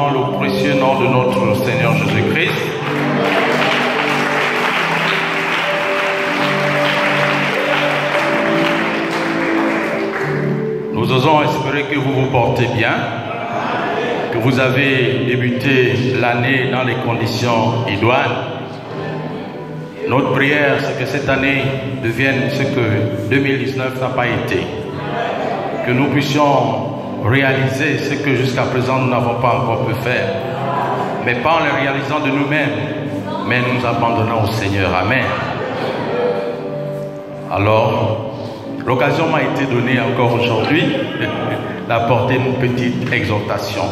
dans le précieux nom de notre Seigneur Jésus-Christ. Nous osons espérer que vous vous portez bien, que vous avez débuté l'année dans les conditions idoines. Notre prière, c'est que cette année devienne ce que 2019 n'a pas été. Que nous puissions réaliser ce que jusqu'à présent nous n'avons pas encore pu faire. Mais pas en le réalisant de nous-mêmes, mais nous abandonnons au Seigneur. Amen. Alors, l'occasion m'a été donnée encore aujourd'hui d'apporter une petite exhortation.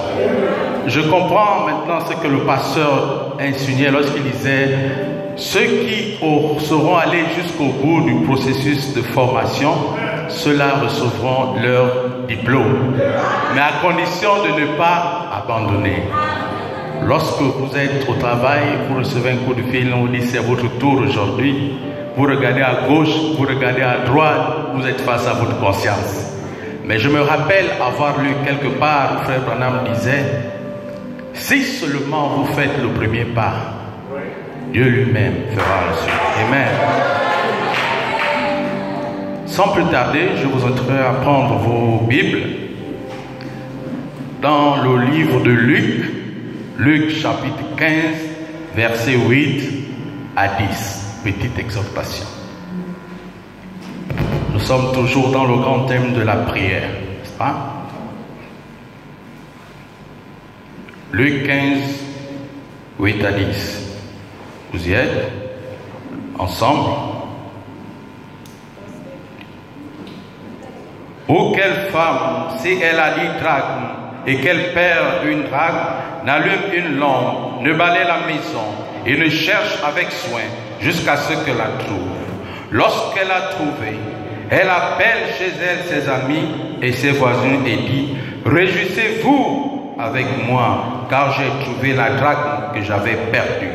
Je comprends maintenant ce que le pasteur insinuait lorsqu'il disait « Ceux qui sauront aller jusqu'au bout du processus de formation, ceux-là recevront leur diplôme. Mais à condition de ne pas abandonner. » Lorsque vous êtes au travail, vous recevez un coup de fil, on vous dit « C'est votre tour aujourd'hui ». Vous regardez à gauche, vous regardez à droite, vous êtes face à votre conscience. Mais je me rappelle avoir lu quelque part où Frère Branham disait « Si seulement vous faites le premier pas, Dieu lui-même fera le suite. » Amen. Sans plus tarder, je vous inviterai à prendre vos Bibles dans le livre de Luc, Luc chapitre 15, versets 8 à 10. Petite exhortation. Nous sommes toujours dans le grand thème de la prière, n'est-ce pas? Luc 15, 8 à 10. Vous y êtes? Ensemble? Ou quelle femme, si elle a 10 drachmes et qu'elle perd une drachme, n'allume une lampe, ne balaie la maison et ne cherche avec soin jusqu'à ce qu'elle la trouve. Lorsqu'elle a trouvé, elle appelle chez elle ses amis et ses voisins et dit « Réjouissez-vous avec moi, car j'ai trouvé la drachme que j'avais perdue. »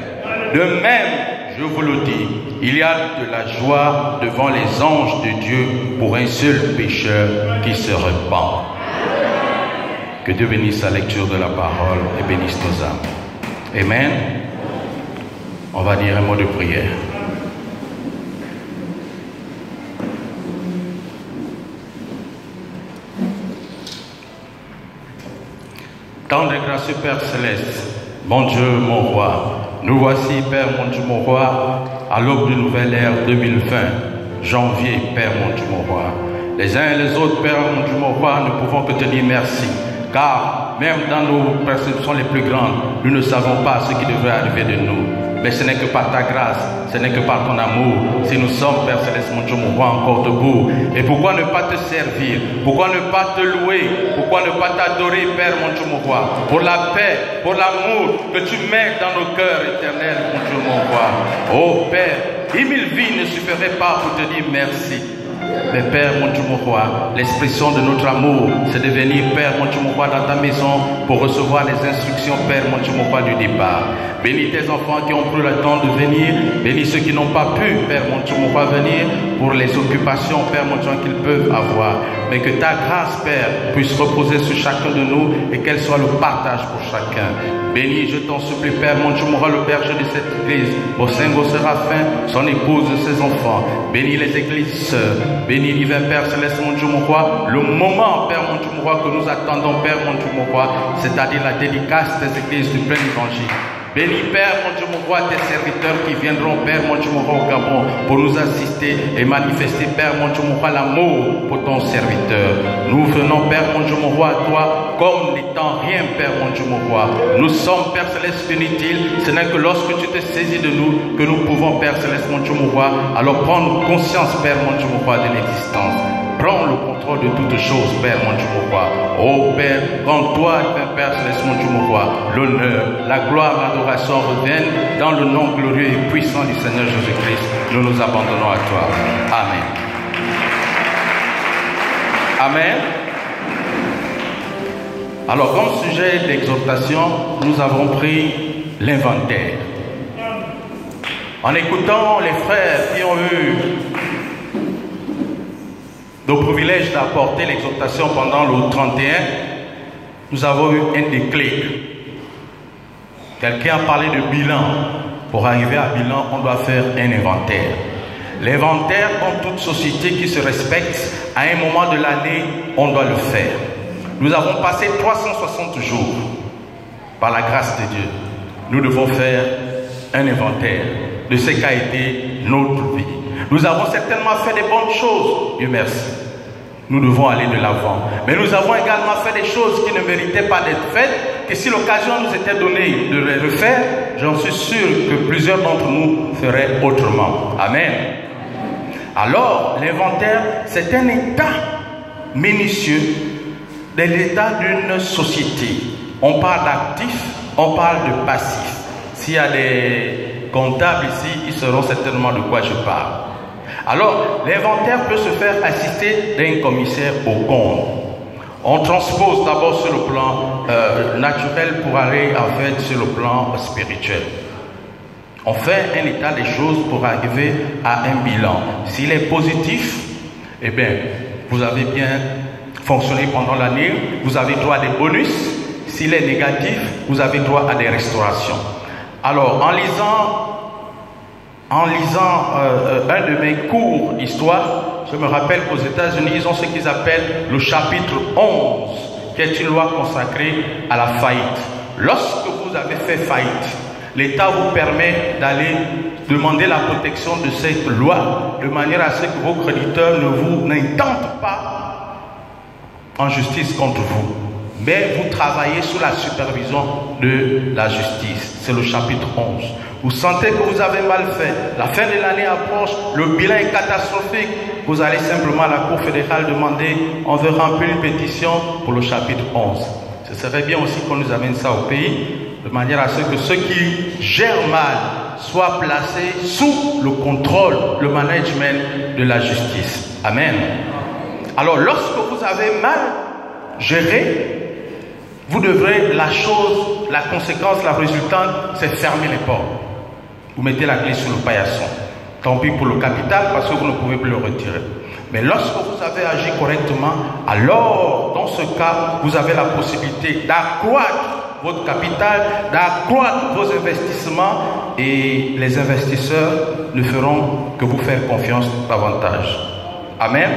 De même, je vous le dis, il y a de la joie devant les anges de Dieu pour un seul pécheur qui se repent. Que Dieu bénisse la lecture de la parole et bénisse nos âmes. Amen. On va dire un mot de prière. Tendre et gracieux Père Céleste, mon Dieu, mon roi, nous voici, Père, mon Dieu, mon roi, à l'aube d'une nouvelle ère 2020, janvier, Père, mon Dieu, mon roi. Les uns et les autres, Père, mon Dieu, mon roi, ne pouvons que te dire merci, car même dans nos perceptions les plus grandes, nous ne savons pas ce qui devrait arriver de nous. Mais ce n'est que par ta grâce, ce n'est que par ton amour, si nous sommes, Père Céleste, mon Dieu, mon roi, encore debout. Et pourquoi ne pas te servir? Pourquoi ne pas te louer? Pourquoi ne pas t'adorer, Père, mon Dieu, mon roi? Pour la paix, pour l'amour que tu mets dans nos cœurs éternels, mon Dieu, mon roi. Oh Père, 10 000 vies ne suffiraient pas pour te dire merci. Mais Père, mon Dieu, mon roi, l'expression de notre amour, c'est de venir, Père, mon Dieu, mon roi, dans ta maison pour recevoir les instructions, Père, mon Dieu, mon roi, du départ. Bénis tes enfants qui ont pris le temps de venir. Bénis ceux qui n'ont pas pu, Père, mon Dieu, mon roi, venir pour les occupations, Père, mon Dieu, qu'ils peuvent avoir. Mais que ta grâce, Père, puisse reposer sur chacun de nous et qu'elle soit le partage pour chacun. Bénis, je t'en supplie, Père, mon Dieu, mon roi, le berger de cette église, au Saint-Gau Séraphin, son épouse, ses enfants. Bénis les églises sœurs. Bénis, divin Père Céleste, mon Dieu, mon roi, le moment, Père, mon Dieu, mon roi, que nous attendons, Père, mon Dieu, mon roi, c'est-à-dire la dédicace des églises du plein évangile. Bénis, Père, mon Dieu, mon roi, tes serviteurs qui viendront, Père, mon Dieu, mon roi, au Gabon, pour nous assister et manifester, Père, mon Dieu, mon roi, l'amour pour ton serviteur. Nous venons, Père, mon Dieu, mon roi, à toi, comme n'étant rien, Père, mon Dieu, mon roi. Nous sommes, Père Céleste, inutiles. Ce n'est que lorsque tu te saisis de nous que nous pouvons, Père Céleste, mon Dieu, mon roi, alors prendre conscience, Père, mon Dieu, mon roi, de l'existence. Prends le contrôle de toutes choses, Père, mon Dieu, mon roi. Oh Père, quand toi, Père Céleste, mon Dieu, mon roi, l'honneur, la gloire, l'adoration reviennent dans le nom glorieux et puissant du Seigneur Jésus-Christ. Nous nous abandonnons à toi. Amen. Amen. Alors, comme sujet d'exhortation, nous avons pris l'inventaire. En écoutant les frères qui ont eu le privilège d'apporter l'exhortation pendant le 31, nous avons eu un déclic. Quelqu'un a parlé de bilan. Pour arriver à bilan, on doit faire un inventaire. L'inventaire, dans toute société qui se respecte, à un moment de l'année, on doit le faire. Nous avons passé 360 jours par la grâce de Dieu. Nous devons faire un inventaire de ce qu'a été notre vie. Nous avons certainement fait des bonnes choses, Dieu merci. Nous devons aller de l'avant. Mais nous avons également fait des choses qui ne méritaient pas d'être faites, et si l'occasion nous était donnée de les refaire, j'en suis sûr que plusieurs d'entre nous feraient autrement. Amen. Alors, l'inventaire, c'est un état minutieux de l'état d'une société. On parle d'actifs, on parle de passifs. S'il y a des comptables ici, ils sauront certainement de quoi je parle. Alors, l'inventaire peut se faire assister d'un commissaire au compte. On transpose d'abord sur le plan naturel pour aller en fait sur le plan spirituel. On fait un état des choses pour arriver à un bilan. S'il est positif, eh bien, vous avez bien fonctionné pendant l'année, vous avez droit à des bonus. S'il est négatif, vous avez droit à des restaurations. Alors, en lisant un de mes cours d'histoire, je me rappelle qu'aux États-Unis, ils ont ce qu'ils appellent le chapitre 11, qui est une loi consacrée à la faillite. Lorsque vous avez fait faillite, l'État vous permet d'aller demander la protection de cette loi, de manière à ce que vos créditeurs n'intentent pas en justice contre vous. Mais vous travaillez sous la supervision de la justice. C'est le chapitre 11. Vous sentez que vous avez mal fait. La fin de l'année approche. Le bilan est catastrophique. Vous allez simplement à la Cour fédérale demander, on veut remplir une pétition pour le chapitre 11. Ce serait bien aussi qu'on nous amène ça au pays, de manière à ce que ceux qui gèrent mal soient placés sous le contrôle, le management de la justice. Amen. Alors, lorsque vous avez mal géré, vous devrez, la conséquence, la résultante, c'est fermer les portes. Vous mettez la clé sur le paillasson. Tant pis pour le capital, parce que vous ne pouvez plus le retirer. Mais lorsque vous avez agi correctement, alors, dans ce cas, vous avez la possibilité d'accroître votre capital, d'accroître vos investissements, et les investisseurs ne feront que vous faire confiance davantage. Amen.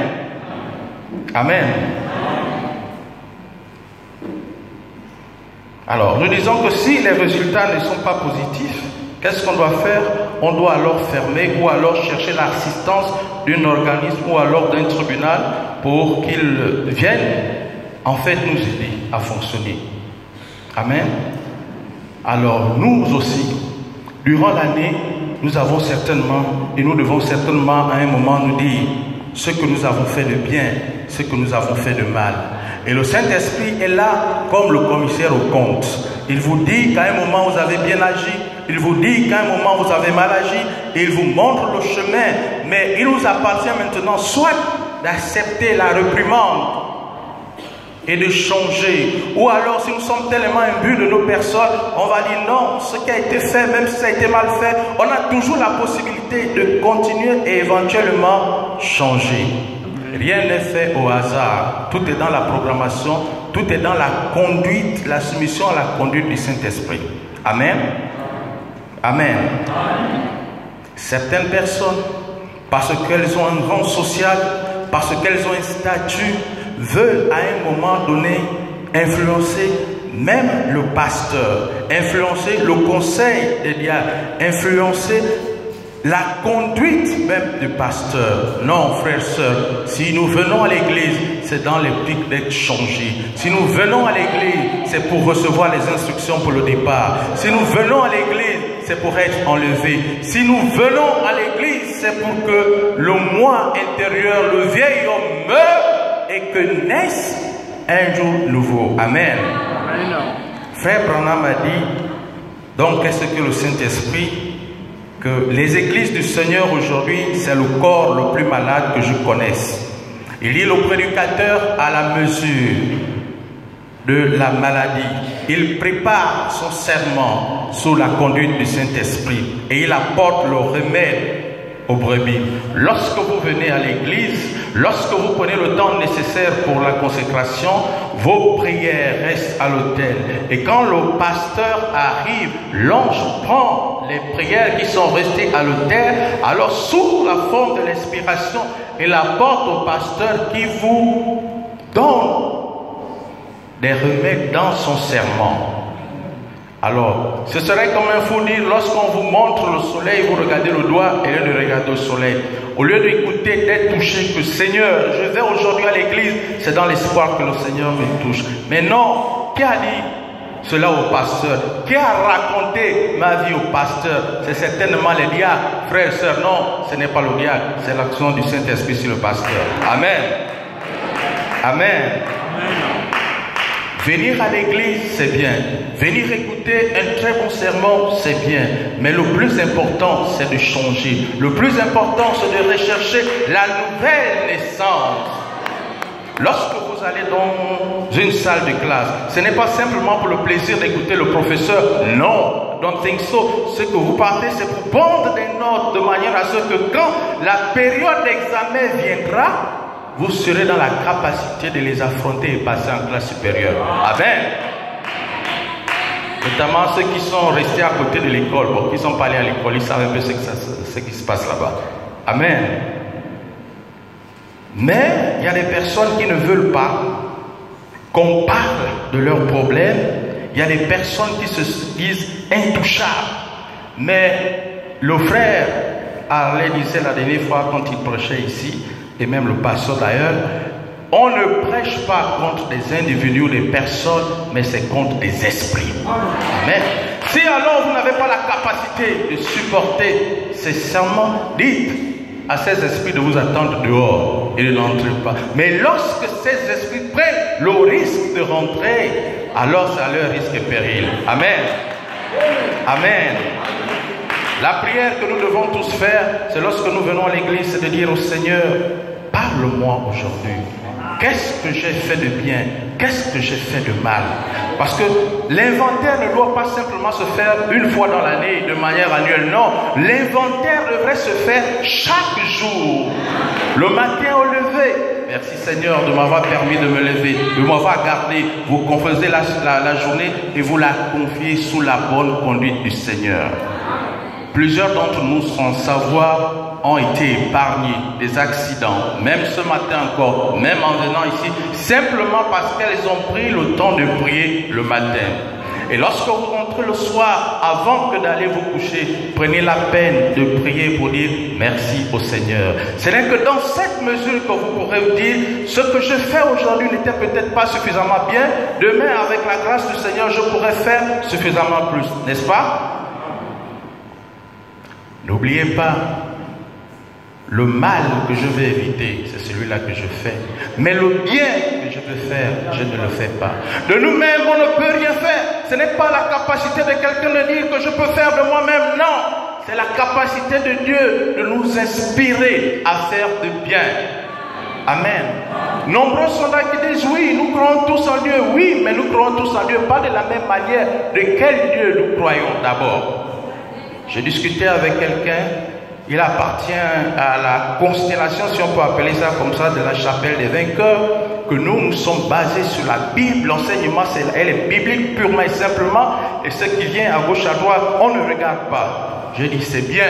Amen. Alors, nous disons que si les résultats ne sont pas positifs, qu'est-ce qu'on doit faire? On doit alors fermer ou alors chercher l'assistance d'un organisme ou alors d'un tribunal pour qu'il vienne en fait nous aider à fonctionner. Amen. Alors, nous aussi, durant l'année, nous avons certainement, et nous devons certainement à un moment nous dire ce que nous avons fait de bien, ce que nous avons fait de mal. Et le Saint-Esprit est là comme le commissaire au compte. Il vous dit qu'à un moment vous avez bien agi, il vous dit qu'à un moment vous avez mal agi, et il vous montre le chemin. Mais il nous appartient maintenant soit d'accepter la réprimande et de changer, ou alors si nous sommes tellement imbus de nos personnes, on va dire non, ce qui a été fait, même si ça a été mal fait, on a toujours la possibilité de continuer et éventuellement changer. Rien n'est fait au hasard. Tout est dans la programmation, tout est dans la conduite, la soumission à la conduite du Saint-Esprit. Amen. Amen. Certaines personnes, parce qu'elles ont un rang social, parce qu'elles ont un statut, veulent à un moment donné influencer même le pasteur, influencer le conseil des diacres, influencer la conduite même du pasteur. Non, frères, sœurs, si nous venons à l'église, c'est dans l'optique d'être changés. Si nous venons à l'église, c'est pour recevoir les instructions pour le départ. Si nous venons à l'église, c'est pour être enlevé. Si nous venons à l'église, c'est pour que le moi intérieur, le vieil homme meure et que naisse un jour nouveau. Amen. Amen. Frère Branham a dit, donc qu'est-ce que le Saint-Esprit? Que les églises du Seigneur aujourd'hui, c'est le corps le plus malade que je connaisse. Il est le prédicateur à la mesure de la maladie. Il prépare son serment sous la conduite du Saint-Esprit et il apporte le remède aux brebis. Lorsque vous venez à l'église, lorsque vous prenez le temps nécessaire pour la consécration, vos prières restent à l'autel. Et quand le pasteur arrive, l'ange prend les prières qui sont restées à l'autel, alors sous la forme de l'inspiration, il apporte au pasteur qui vous donne des remèdes dans son serment. Alors, ce serait comme un fou dire, lorsqu'on vous montre le soleil, vous regardez le doigt et là, de regarder le soleil. Au lieu d'écouter, d'être touché, que Seigneur, je vais aujourd'hui à l'église, c'est dans l'espoir que le Seigneur me touche. Mais non, qui a dit cela au pasteur? Qui a raconté ma vie au pasteur? C'est certainement les diacres, frères et sœurs. Non, ce n'est pas le diacre, c'est l'action du Saint-Esprit sur le pasteur. Amen. Amen. Venir à l'église, c'est bien. Venir écouter un très bon sermon, c'est bien. Mais le plus important, c'est de changer. Le plus important, c'est de rechercher la nouvelle naissance. Lorsque vous allez dans une salle de classe, ce n'est pas simplement pour le plaisir d'écouter le professeur. Non, don't think so. Ce que vous partez, c'est pour prendre des notes de manière à ce que quand la période d'examen viendra, vous serez dans la capacité de les affronter et passer en classe supérieure. Amen. Notamment ceux qui sont restés à côté de l'école, bon, qui ne sont pas allés à l'école, ils savent un peu ce qui se passe là-bas. Amen. Mais il y a des personnes qui ne veulent pas qu'on parle de leurs problèmes. Il y a des personnes qui se disent intouchables. Mais le frère Harley disait la dernière fois quand il prêchait ici, et même le pasteur d'ailleurs, on ne prêche pas contre des individus ou des personnes, mais c'est contre des esprits. Amen. Si alors vous n'avez pas la capacité de supporter ces serments, dites à ces esprits de vous attendre dehors et de n'entrer pas. Mais lorsque ces esprits prennent le risque de rentrer, alors c'est à leur risque et péril. Amen. Amen. La prière que nous devons tous faire, c'est lorsque nous venons à l'église, c'est de dire au Seigneur, parle-moi aujourd'hui. Qu'est-ce que j'ai fait de bien? Qu'est-ce que j'ai fait de mal? Parce que l'inventaire ne doit pas simplement se faire une fois dans l'année, de manière annuelle. Non, l'inventaire devrait se faire chaque jour. Le matin au lever. Merci Seigneur de m'avoir permis de me lever, de m'avoir gardé. Vous confessez la journée et vous la confiez sous la bonne conduite du Seigneur. Plusieurs d'entre nous, sans savoir, ont été épargnés des accidents, même ce matin encore, même en venant ici, simplement parce qu'elles ont pris le temps de prier le matin. Et lorsque vous rentrez le soir, avant que d'aller vous coucher, prenez la peine de prier pour dire merci au Seigneur. Ce n'est que dans cette mesure que vous pourrez vous dire, ce que je fais aujourd'hui n'était peut-être pas suffisamment bien, demain avec la grâce du Seigneur, je pourrais faire suffisamment plus, n'est-ce pas? N'oubliez pas, le mal que je vais éviter, c'est celui-là que je fais. Mais le bien que je veux faire, je ne le fais pas. De nous-mêmes, on ne peut rien faire. Ce n'est pas la capacité de quelqu'un de dire que je peux faire de moi-même. Non, c'est la capacité de Dieu de nous inspirer à faire du bien. Amen. Nombreux sont là qui disent oui, nous croyons tous en Dieu. Oui, mais nous croyons tous en Dieu, pas de la même manière. De quel Dieu nous croyons d'abord? J'ai discuté avec quelqu'un, il appartient à la constellation, si on peut appeler ça comme ça, de la chapelle des vainqueurs, que nous sommes basés sur la Bible. L'enseignement, elle est biblique purement et simplement, et ce qui vient à gauche, à droite, on ne regarde pas. Je dis, c'est bien,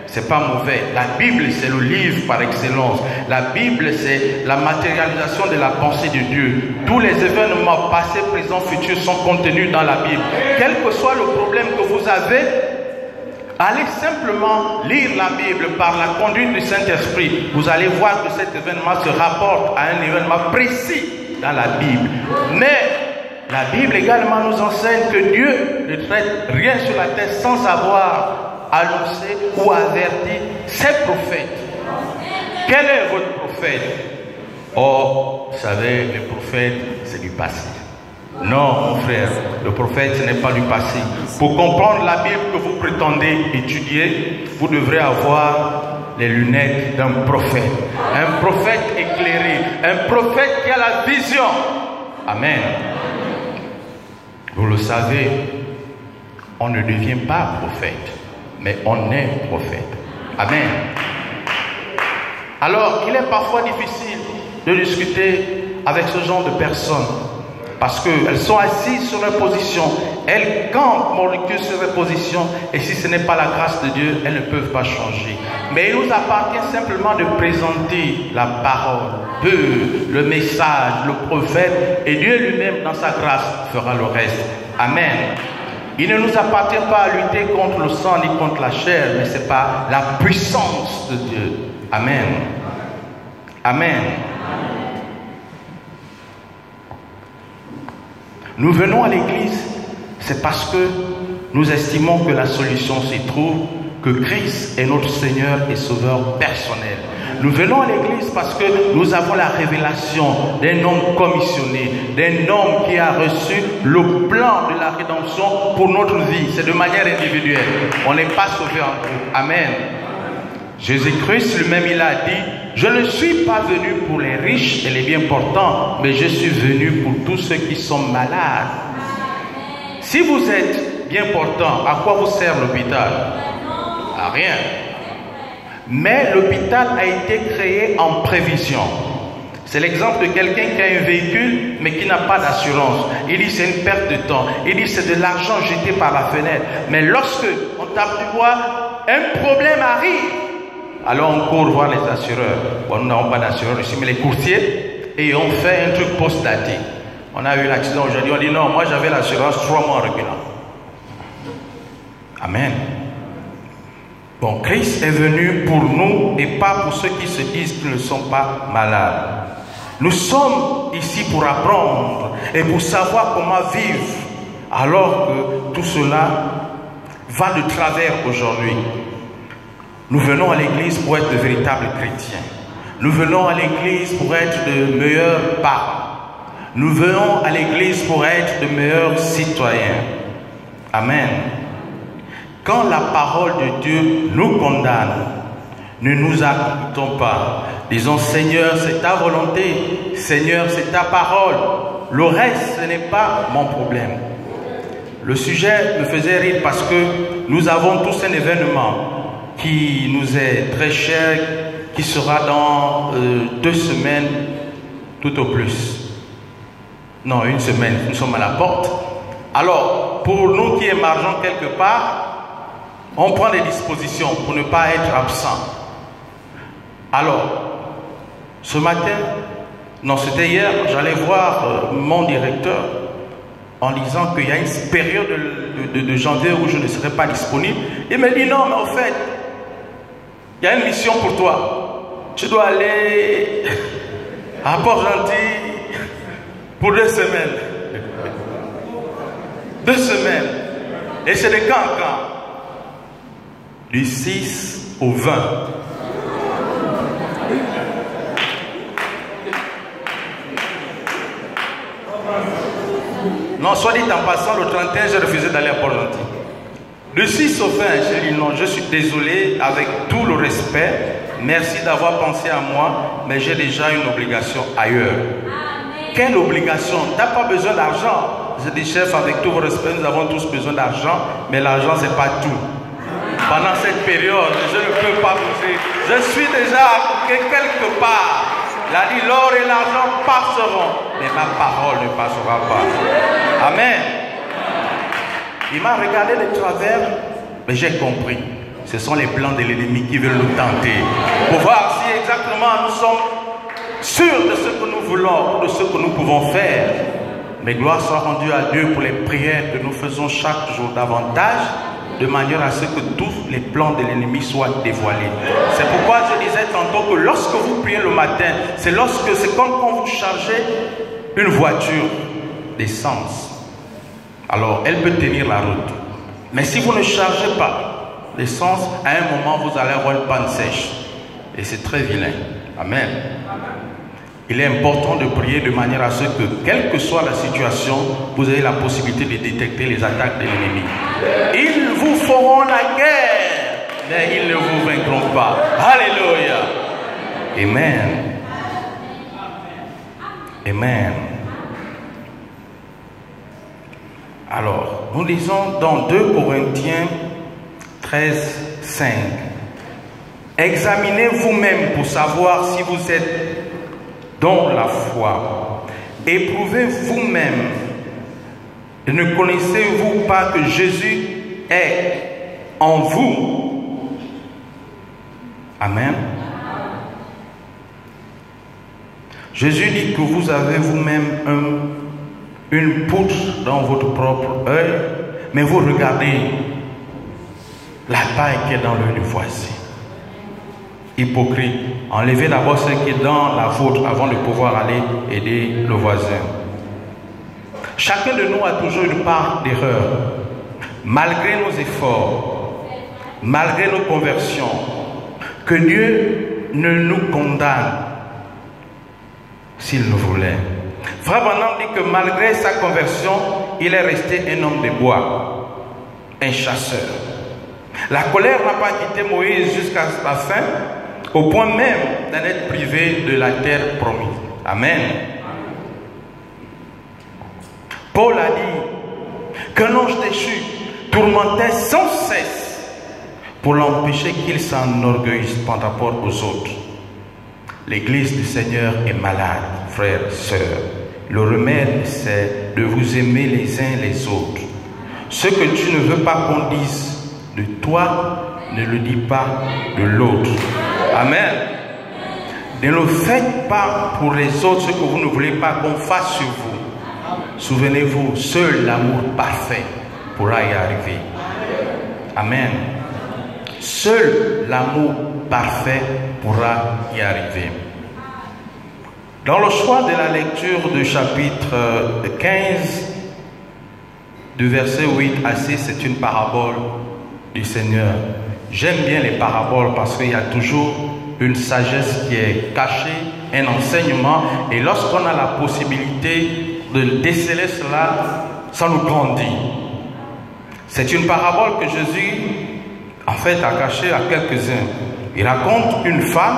c'est pas mauvais. La Bible, c'est le livre par excellence. La Bible, c'est la matérialisation de la pensée de Dieu. Tous les événements passés, présents, futurs sont contenus dans la Bible. Quel que soit le problème que vous avez, allez simplement lire la Bible par la conduite du Saint-Esprit. Vous allez voir que cet événement se rapporte à un événement précis dans la Bible. Mais la Bible également nous enseigne que Dieu ne traite rien sur la terre sans avoir annoncé ou averti ses prophètes. Quel est votre prophète? Oh, vous savez, les prophètes, c'est du passé. Non, mon frère, le prophète, ce n'est pas du passé. Pour comprendre la Bible que vous prétendez étudier, vous devrez avoir les lunettes d'un prophète. Un prophète éclairé, un prophète qui a la vision. Amen. Vous le savez, on ne devient pas prophète, mais on est prophète. Amen. Alors, il est parfois difficile de discuter avec ce genre de personnes. Parce qu'elles sont assises sur leur position. Elles campent Mordicus sur leur position. Et si ce n'est pas la grâce de Dieu, elles ne peuvent pas changer. Mais il nous appartient simplement de présenter la parole, le message, le prophète. Et Dieu lui-même, dans sa grâce, fera le reste. Amen. Il ne nous appartient pas à lutter contre le sang ni contre la chair, mais c'est par la puissance de Dieu. Amen. Amen. Nous venons à l'église, c'est parce que nous estimons que la solution s'y trouve, que Christ est notre Seigneur et Sauveur personnel. Nous venons à l'église parce que nous avons la révélation d'un homme commissionné, d'un homme qui a reçu le plan de la rédemption pour notre vie. C'est de manière individuelle. On n'est pas sauvé en groupe. Amen. Jésus-Christ lui-même, il a dit, je ne suis pas venu pour les riches et les bien portants, mais je suis venu pour tous ceux qui sont malades. Si vous êtes bien portant, à quoi vous sert l'hôpital? À rien. Mais l'hôpital a été créé en prévision. C'est l'exemple de quelqu'un qui a un véhicule mais qui n'a pas d'assurance. Il dit c'est une perte de temps. Il dit c'est de l'argent jeté par la fenêtre. Mais lorsque on tape du bois, un problème arrive. Alors on court voir les assureurs. Bon, nous n'avons pas d'assureurs ici, mais les courtiers. Et on fait un truc post-daté. On a eu l'accident aujourd'hui. On dit non, moi j'avais l'assurance 3 mois en reculant. Amen. Bon, Christ est venu pour nous et pas pour ceux qui se disent qu'ils ne sont pas malades. Nous sommes ici pour apprendre et pour savoir comment vivre, alors que tout cela va de travers aujourd'hui. Nous venons à l'église pour être de véritables chrétiens. Nous venons à l'église pour être de meilleurs parents. Nous venons à l'église pour être de meilleurs citoyens. Amen. Quand la parole de Dieu nous condamne, ne nous accoutons pas. Disons, Seigneur, c'est ta volonté. Seigneur, c'est ta parole. Le reste, ce n'est pas mon problème. Le sujet me faisait rire parce que nous avons tous un événement qui nous est très cher, qui sera dans 2 semaines, tout au plus. Non, 1 semaine, nous sommes à la porte. Alors, pour nous qui émargeons quelque part, on prend des dispositions pour ne pas être absent. Alors, ce matin, non, c'était hier, j'allais voir mon directeur en disant qu'il y a une période de janvier où je ne serai pas disponible. Il me dit non, mais en fait, il y a une mission pour toi. Tu dois aller à Port-Gentil pour 2 semaines. 2 semaines. Et c'est de quand à quand? Du 6 au 20. Non, soit dit en passant, le 31, j'ai refusé d'aller à Port-Gentil. Du 6 au 20, j'ai dit non, je suis désolé, avec tout le respect, merci d'avoir pensé à moi, mais j'ai déjà une obligation ailleurs. Amen. Quelle obligation? Tu n'as pas besoin d'argent. Je dis, chef, avec tout vos respect, nous avons tous besoin d'argent, mais l'argent, ce n'est pas tout. Pendant cette période, je ne peux pas bouger. Je suis déjà quelque part. Il a dit, l'or et l'argent passeront, mais ma parole ne passera pas. Amen. Il m'a regardé de travers, mais j'ai compris. Ce sont les plans de l'ennemi qui veulent nous tenter. Pour voir si exactement nous sommes sûrs de ce que nous voulons, de ce que nous pouvons faire. Mais gloire soit rendue à Dieu pour les prières que nous faisons chaque jour davantage, de manière à ce que tous les plans de l'ennemi soient dévoilés. C'est pourquoi je disais tantôt que lorsque vous priez le matin, c'est comme quand vous chargez une voiture d'essence. Alors, elle peut tenir la route. Mais si vous ne chargez pas l'essence, à un moment, vous allez avoir une panne sèche. Et c'est très vilain. Amen. Il est important de prier de manière à ce que, quelle que soit la situation, vous ayez la possibilité de détecter les attaques de l'ennemi. Ils vous feront la guerre, mais ils ne vous vaincront pas. Alléluia. Amen. Amen. Alors, nous lisons dans 2 Corinthiens 13, 5. Examinez vous-même pour savoir si vous êtes dans la foi. Éprouvez vous-même. Et ne connaissez-vous pas que Jésus est en vous? Amen. Jésus dit que vous avez vous-même une poutre dans votre propre œil, mais vous regardez la paille qui est dans l'œil du voisin. Hypocrite, enlevez d'abord ce qui est dans la vôtre avant de pouvoir aller aider le voisin. Chacun de nous a toujours une part d'erreur. Malgré nos efforts, malgré nos conversions, que Dieu ne nous condamne s'il le voulait. Frère Branham dit que malgré sa conversion, il est resté un homme de bois, un chasseur. La colère n'a pas quitté Moïse jusqu'à la fin, au point même d'en être privé de la terre promise. Amen. Paul a dit qu'un ange déchu tourmentait sans cesse pour l'empêcher qu'il s'enorgueillisse par rapport aux autres. L'Église du Seigneur est malade, frères et sœurs. Le remède, c'est de vous aimer les uns les autres. Ce que tu ne veux pas qu'on dise de toi, ne le dis pas de l'autre. Amen. Ne le faites pas pour les autres ce que vous ne voulez pas qu'on fasse sur vous. Souvenez-vous, seul l'amour parfait pourra y arriver. Amen. Seul l'amour parfait pourra y arriver. Dans le choix de la lecture du chapitre 15, du verset 8 à 6, c'est une parabole du Seigneur. J'aime bien les paraboles parce qu'il y a toujours une sagesse qui est cachée, un enseignement, et lorsqu'on a la possibilité de déceler cela, ça nous grandit. C'est une parabole que Jésus, en fait, a cachée à quelques-uns. Il raconte une femme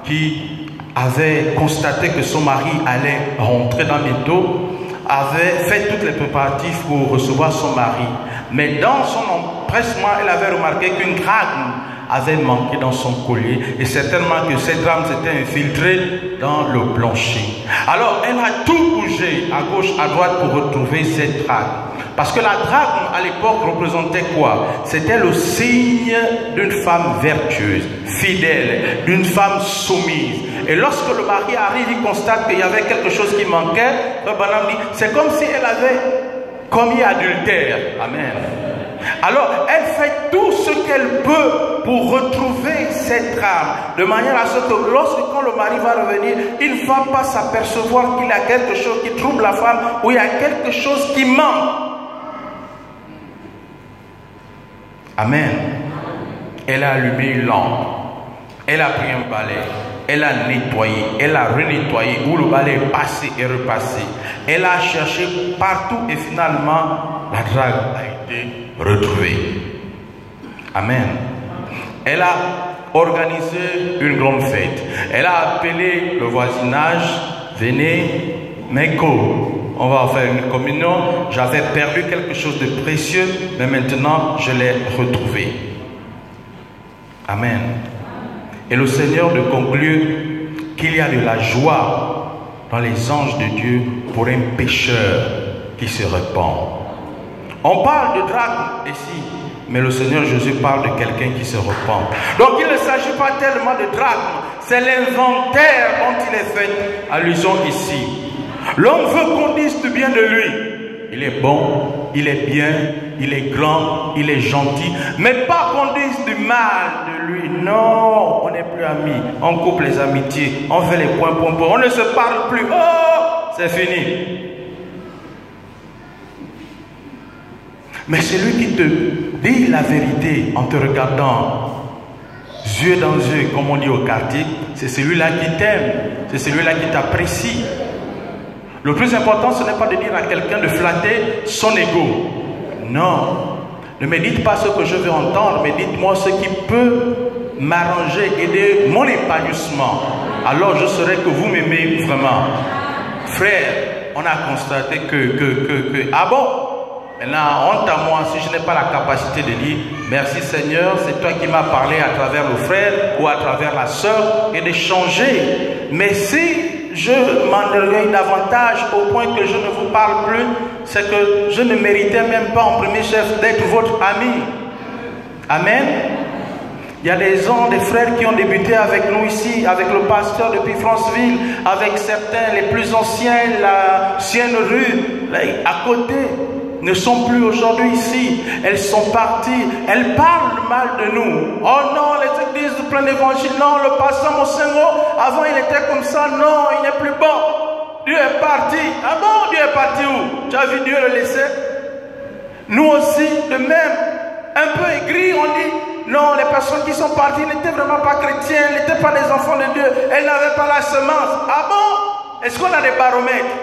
qui avait constaté que son mari allait rentrer dans bientôt, avait fait tous les préparatifs pour recevoir son mari. Mais dans son empressement, elle avait remarqué qu'une drachme avait manqué dans son collier, et certainement que cette drachme s'était infiltrée dans le plancher. Alors elle a tout bougé à gauche, à droite pour retrouver cette drachme. Parce que la drachme à l'époque représentait quoi? C'était le signe d'une femme vertueuse, fidèle, d'une femme soumise. Et lorsque le mari arrive, il constate qu'il y avait quelque chose qui manquait. C'est comme si elle avait commis adultère. Amen. Alors, elle fait tout ce qu'elle peut pour retrouver cette âme, de manière à ce que lorsque quand le mari va revenir, il ne va pas s'apercevoir qu'il y a quelque chose qui trouble la femme ou il y a quelque chose qui manque. Amen. Elle a allumé une lampe, elle a pris un balai, elle a nettoyé, elle a renettoyé, où le balai est passé et repassé. Elle a cherché partout et finalement, la drachme a été retrouvée. Amen. Elle a organisé une grande fête. Elle a appelé le voisinage, venez, Meko, on va faire une communion. J'avais perdu quelque chose de précieux, mais maintenant je l'ai retrouvé. Amen. Et le Seigneur de conclure qu'il y a de la joie dans les anges de Dieu pour un pécheur qui se repent. On parle de drachme ici, mais le Seigneur Jésus parle de quelqu'un qui se repent. Donc il ne s'agit pas tellement de drachme, c'est l'inventaire dont il est fait allusion ici. L'homme veut qu'on dise du bien de lui. Il est bon, il est bien, il est grand, il est gentil, mais pas qu'on dise du mal de lui. Non, on n'est plus amis, on coupe les amitiés, on fait les points, on ne se parle plus. Oh, c'est fini. Mais celui qui te dit la vérité en te regardant yeux dans yeux, comme on dit au quartier, c'est celui-là qui t'aime, c'est celui-là qui t'apprécie. Le plus important, ce n'est pas de dire à quelqu'un de flatter son ego. Non. Ne me dites pas ce que je veux entendre, mais dites-moi ce qui peut m'arranger, aider mon épanouissement. Alors je saurai que vous m'aimez vraiment. Frère, on a constaté que ah bon? Maintenant, honte à moi si je n'ai pas la capacité de dire merci Seigneur, c'est toi qui m'as parlé à travers le frère ou à travers la sœur et de changer. Mais si je m'enorgueille davantage au point que je ne vous parle plus, c'est que je ne méritais même pas en premier chef d'être votre ami. Amen. Il y a des gens, des frères qui ont débuté avec nous ici, avec le pasteur depuis Franceville, avec certains, les plus anciens, l'ancienne rue, à côté, ne sont plus aujourd'hui ici. Elles sont parties. Elles parlent mal de nous. Oh non, les églises de plein d'évangile. Non, le pasteur Mosengo, avant il était comme ça. Non, il n'est plus bon. Dieu est parti. Ah bon, Dieu est parti où? Tu as vu Dieu le laisser? Nous aussi, de même, un peu aigris, on dit, non, les personnes qui sont parties n'étaient vraiment pas chrétiennes, n'étaient pas des enfants de Dieu, elles n'avaient pas la semence. Ah bon? Est-ce qu'on a des baromètres?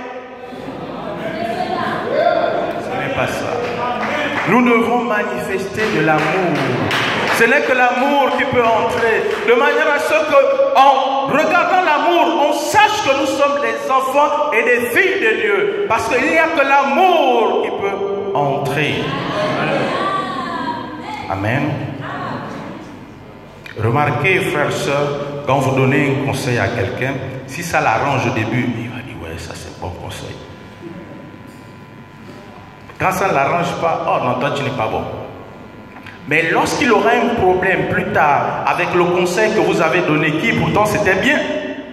Ce n'est pas ça. Nous devons manifester de l'amour. Ce n'est que l'amour qui peut entrer, de manière à ce qu'en regardant l'amour, on sache que nous sommes des enfants et des filles de Dieu. Parce qu'il n'y a que l'amour qui peut entrer. Amen. Remarquez, frères et sœurs, quand vous donnez un conseil à quelqu'un, si ça l'arrange au début, il va dire, ouais, ça c'est bon conseil. Quand ça ne l'arrange pas, oh non, toi tu n'es pas bon. Mais lorsqu'il aura un problème plus tard avec le conseil que vous avez donné, qui pourtant c'était bien,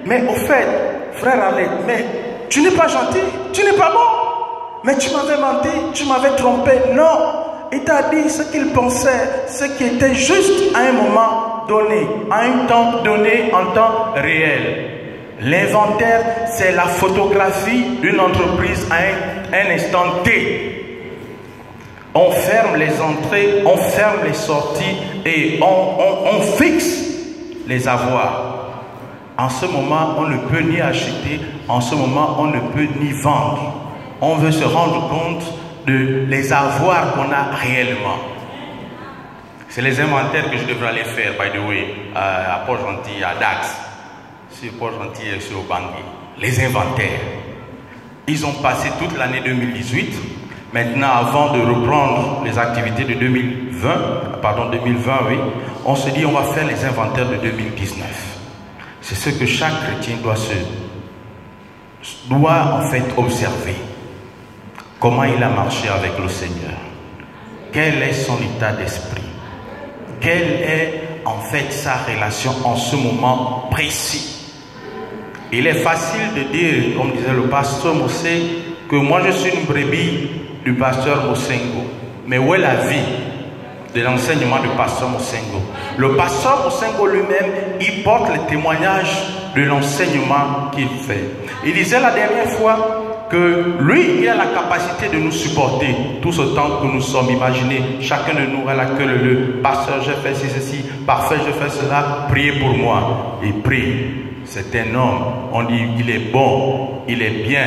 mais au fait, frère Alain, mais tu n'es pas gentil, tu n'es pas bon, mais tu m'avais menti, tu m'avais trompé. Non, il t'a dit ce qu'il pensait, ce qui était juste à un moment donné, à un temps donné, en temps réel. L'inventaire, c'est la photographie d'une entreprise à un instant T. On ferme les entrées, on ferme les sorties et on fixe les avoirs. En ce moment, on ne peut ni acheter, en ce moment, on ne peut ni vendre. On veut se rendre compte de les avoirs qu'on a réellement. C'est les inventaires que je devrais aller faire, by the way, à Port-Gentil, à Dax, sur Port-Gentil et sur Bangui. Les inventaires. Ils ont passé toute l'année 2018. Maintenant, avant de reprendre les activités de 2020, oui, on se dit on va faire les inventaires de 2019. C'est ce que chaque chrétien doit en fait observer. Comment il a marché avec le Seigneur. Quel est son état d'esprit. Quelle est en fait sa relation en ce moment précis. Il est facile de dire, comme disait le pasteur Mossé, que moi je suis une brebis du pasteur Mosengo. Mais où est la vie de l'enseignement du pasteur Mosengo? Le pasteur Mosengo lui-même, il porte le témoignage de l'enseignement qu'il fait. Il disait la dernière fois que lui, il a la capacité de nous supporter tout ce temps que nous sommes. Imaginez, chacun de nous a la queue leu. Pasteur, j'ai fait ceci, parfait, je fais cela, priez pour moi. Il prie. C'est un homme, on dit qu'il est bon, il est bien,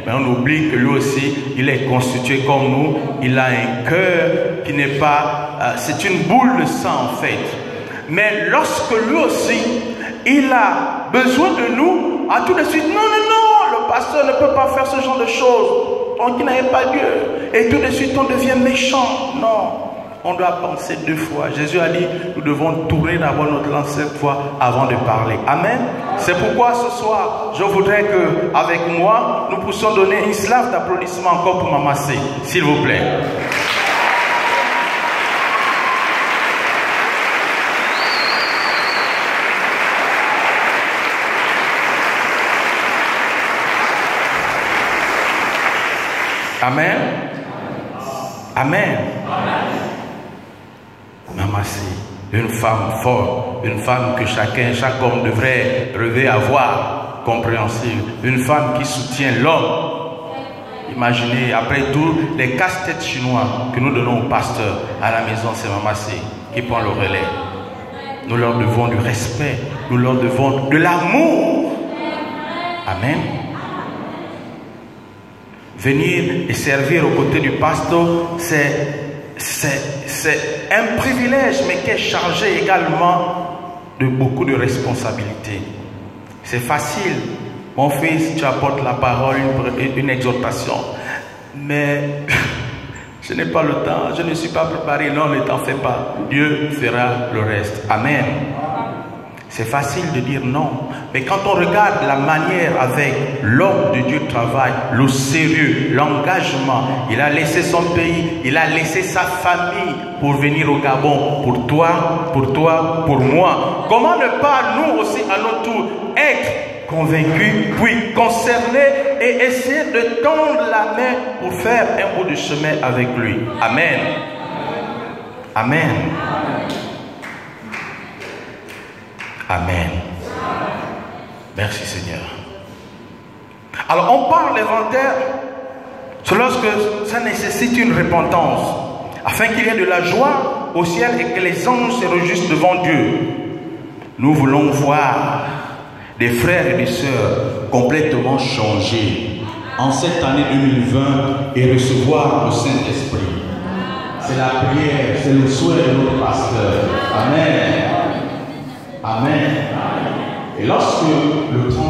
mais on oublie que lui aussi, il est constitué comme nous, il a un cœur qui n'est pas, c'est une boule de sang en fait. Mais lorsque lui aussi, il a besoin de nous, à tout de suite, non, le pasteur ne peut pas faire ce genre de choses, donc il n'avait pas Dieu, et tout de suite on devient méchant, non. On doit penser deux fois. Jésus a dit, nous devons tourner d'abord notre langue cette fois avant de parler. Amen. C'est pourquoi ce soir, je voudrais que, avec moi, nous puissions donner une slave d'applaudissements encore pour Maman C, s'il vous plaît. Amen. Amen. Maman, c'est une femme forte, une femme que chaque homme devrait rêver avoir, compréhensible, une femme qui soutient l'homme. Imaginez, après tout, les casse-têtes chinois que nous donnons au pasteur à la maison, c'est Maman C qui prend le relais. Nous leur devons du respect, nous leur devons de l'amour. Amen. Venir et servir aux côtés du pasteur, c'est un privilège, mais qui est chargé également de beaucoup de responsabilités. C'est facile. Mon fils, tu apportes la parole, une exhortation. Mais je n'ai pas le temps, je ne suis pas préparé. Non, ne t'en fais pas. Dieu fera le reste. Amen. C'est facile de dire non, mais quand on regarde la manière avec l'homme de Dieu travaille, le sérieux, l'engagement, il a laissé son pays, il a laissé sa famille pour venir au Gabon, pour toi, pour moi. Comment ne pas nous aussi à notre tour être convaincus, puis concernés et essayer de tendre la main pour faire un bout de chemin avec lui. Amen. Amen. Amen. Merci Seigneur. Alors on parle l'inventaire, c'est lorsque ça nécessite une repentance, afin qu'il y ait de la joie au ciel et que les anges se réjouissent devant Dieu. Nous voulons voir des frères et des sœurs complètement changés en cette année 2020 et recevoir le Saint-Esprit. C'est la prière, c'est le souhait de notre pasteur. Amen. Amen. Et lorsque le 31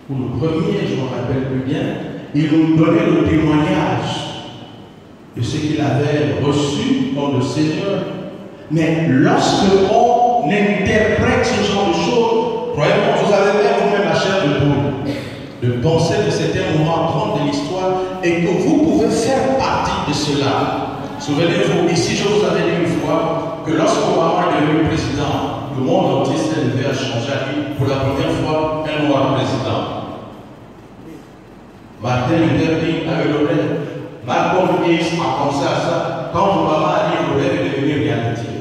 ou le 1er, je ne me rappelle plus bien, il nous donnait le témoignage de ce qu'il avait reçu comme le Seigneur. Mais lorsque on interprète ce genre de choses, croyez-moi, vous avez même vous-même la chair de poule, de penser que c'était un moment grand de l'histoire et que vous pouvez faire partie de cela. Souvenez-vous, ici je vous avais dit une fois que lorsque Obama est devenu président, le monde entier s'est levé à changer à lui pour la première fois un noir président. Martin Luther King avait le rêve. Malcolm X a pensé à ça. Quand Obama a dit que le rêve est devenu réalité.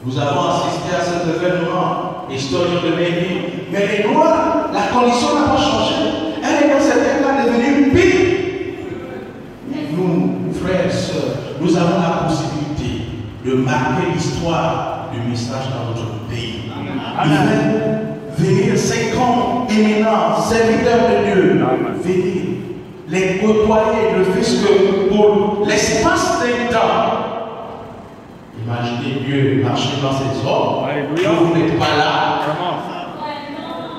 Nous avons assisté à cet événement historique de Médine. Mais les noirs, la condition n'a pas changé. Elle est dans cet état devenue pire. Nous, frères et sœurs, nous avons la possibilité de marquer l'histoire du message dans notre pays. Il fait venir 50 éminents serviteurs de Dieu. Venir les côtoyer, ne fût-ce que pour l'espace d'un temps. Imaginez Dieu marcher dans ses hommes. Vous n'êtes pas là.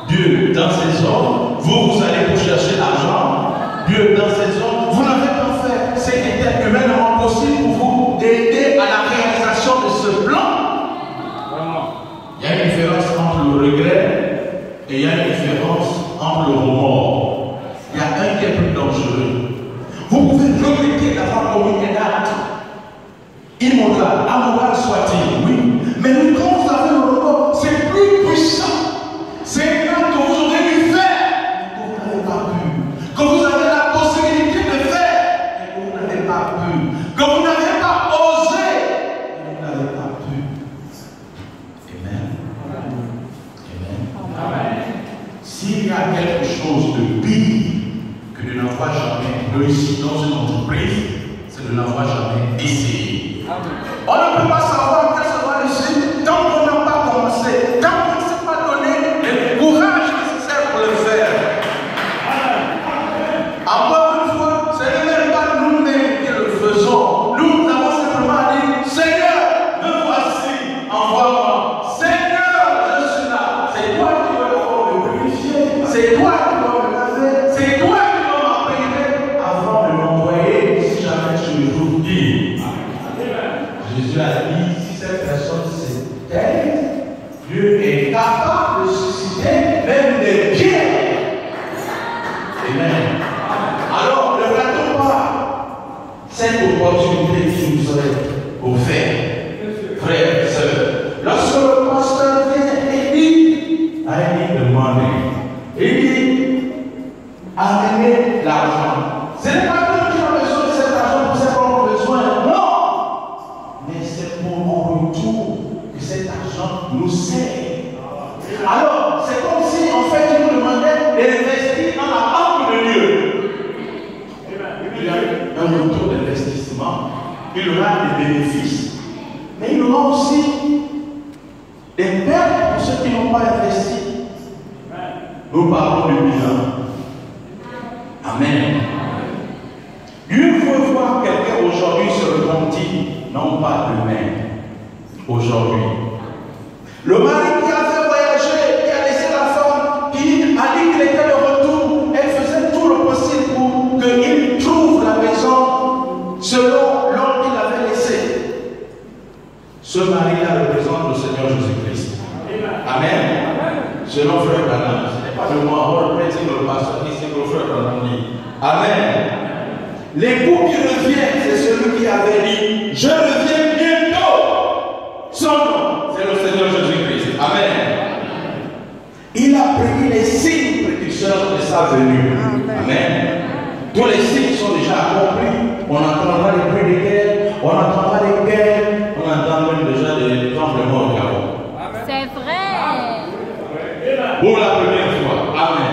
Dieu dans ses hommes. Vous allez pour chercher l'argent. Dieu dans ses hommes. Vous n'avez pas fait ce qui était humainement possible pour vous d'aider à la réalisation de ce plan. Il y a une différence entre le regret et il y a une différence entre le remords. Il y a un qui est plus dangereux. Vous pouvez regretter d'avoir commis un acte immoral, amoral soit-il, oui. Mais quand vous avez le remords, c'est plus puissant. C'est un acte que vous aurez dû faire, mais que vous n'avez pas pu. Que vous avez la possibilité de faire, mais que vous n'avez pas pu. Que vous n'avez pas osé, mais que vous n'avez pas pu. Amen. Amen. Amen. S'il y a quelque chose de pire que de n'avoir jamais réussi dans une entreprise, c'est de n'avoir jamais essayé. On ne peut pas savoir quelle sera l'issue tant qu'on n'a pas commencé, tant qu'on ne s'est pas donné le courage nécessaire pour le faire. Encore une fois, ce n'est même pas nous-mêmes qui le faisons. Nous avons simplement dit, Seigneur, me voici, envoie-moi. Seigneur, je suis là. C'est toi qui dois me purifier. C'est toi qui dois me laver. C'est toi qui dois m'appeler avant de m'envoyer si jamais je vous dis. Jésus a dit, si cette personne s'éteint, Dieu est capable de susciter même des pierres. Amen. Alors, ne ratons pas cette opportunité qui nous est offerte. Frères et sœurs, lorsque le pasteur vient et dit, allez demander, il dit, amenez l'argent. Ce n'est pas nous qui avons besoin de cet argent pour ses propres besoins, non. Mais c'est pour mon retour que cet argent nous sert. Alors, c'est comme si en fait il nous demandait d'investir dans la banque de Dieu. Il y a un retour d'investissement, il aura des bénéfices, mais il aura aussi des pertes pour ceux qui n'ont pas investi. Nous parlons du bilan. Amen. Dieu veut voir quelqu'un aujourd'hui se repentir, non pas demain, aujourd'hui. Le mari qui avait voyagé, qui a laissé la femme, qui a dit qu'il était de retour, elle faisait tout le possible pour qu'il trouve la maison selon l'ordre qu'il avait laissé. Ce mari-là représente le Seigneur Jésus-Christ. Amen. Selon Frère Branham, ce n'est pas le moi, le pasteur, c'est le Frère Branham dit. Amen. L'époux qui revient, c'est celui qui avait dit, je reviens bientôt. Son nom, c'est le Seigneur Jésus-Christ. Amen. Il a pris les signes précurseurs de sa venue. Amen. Tous les signes sont déjà accomplis. On entendra les bruits de guerre, on entendra les guerres, on entend même déjà des tremblements au Gabon. C'est vrai. Pour la première fois. Amen.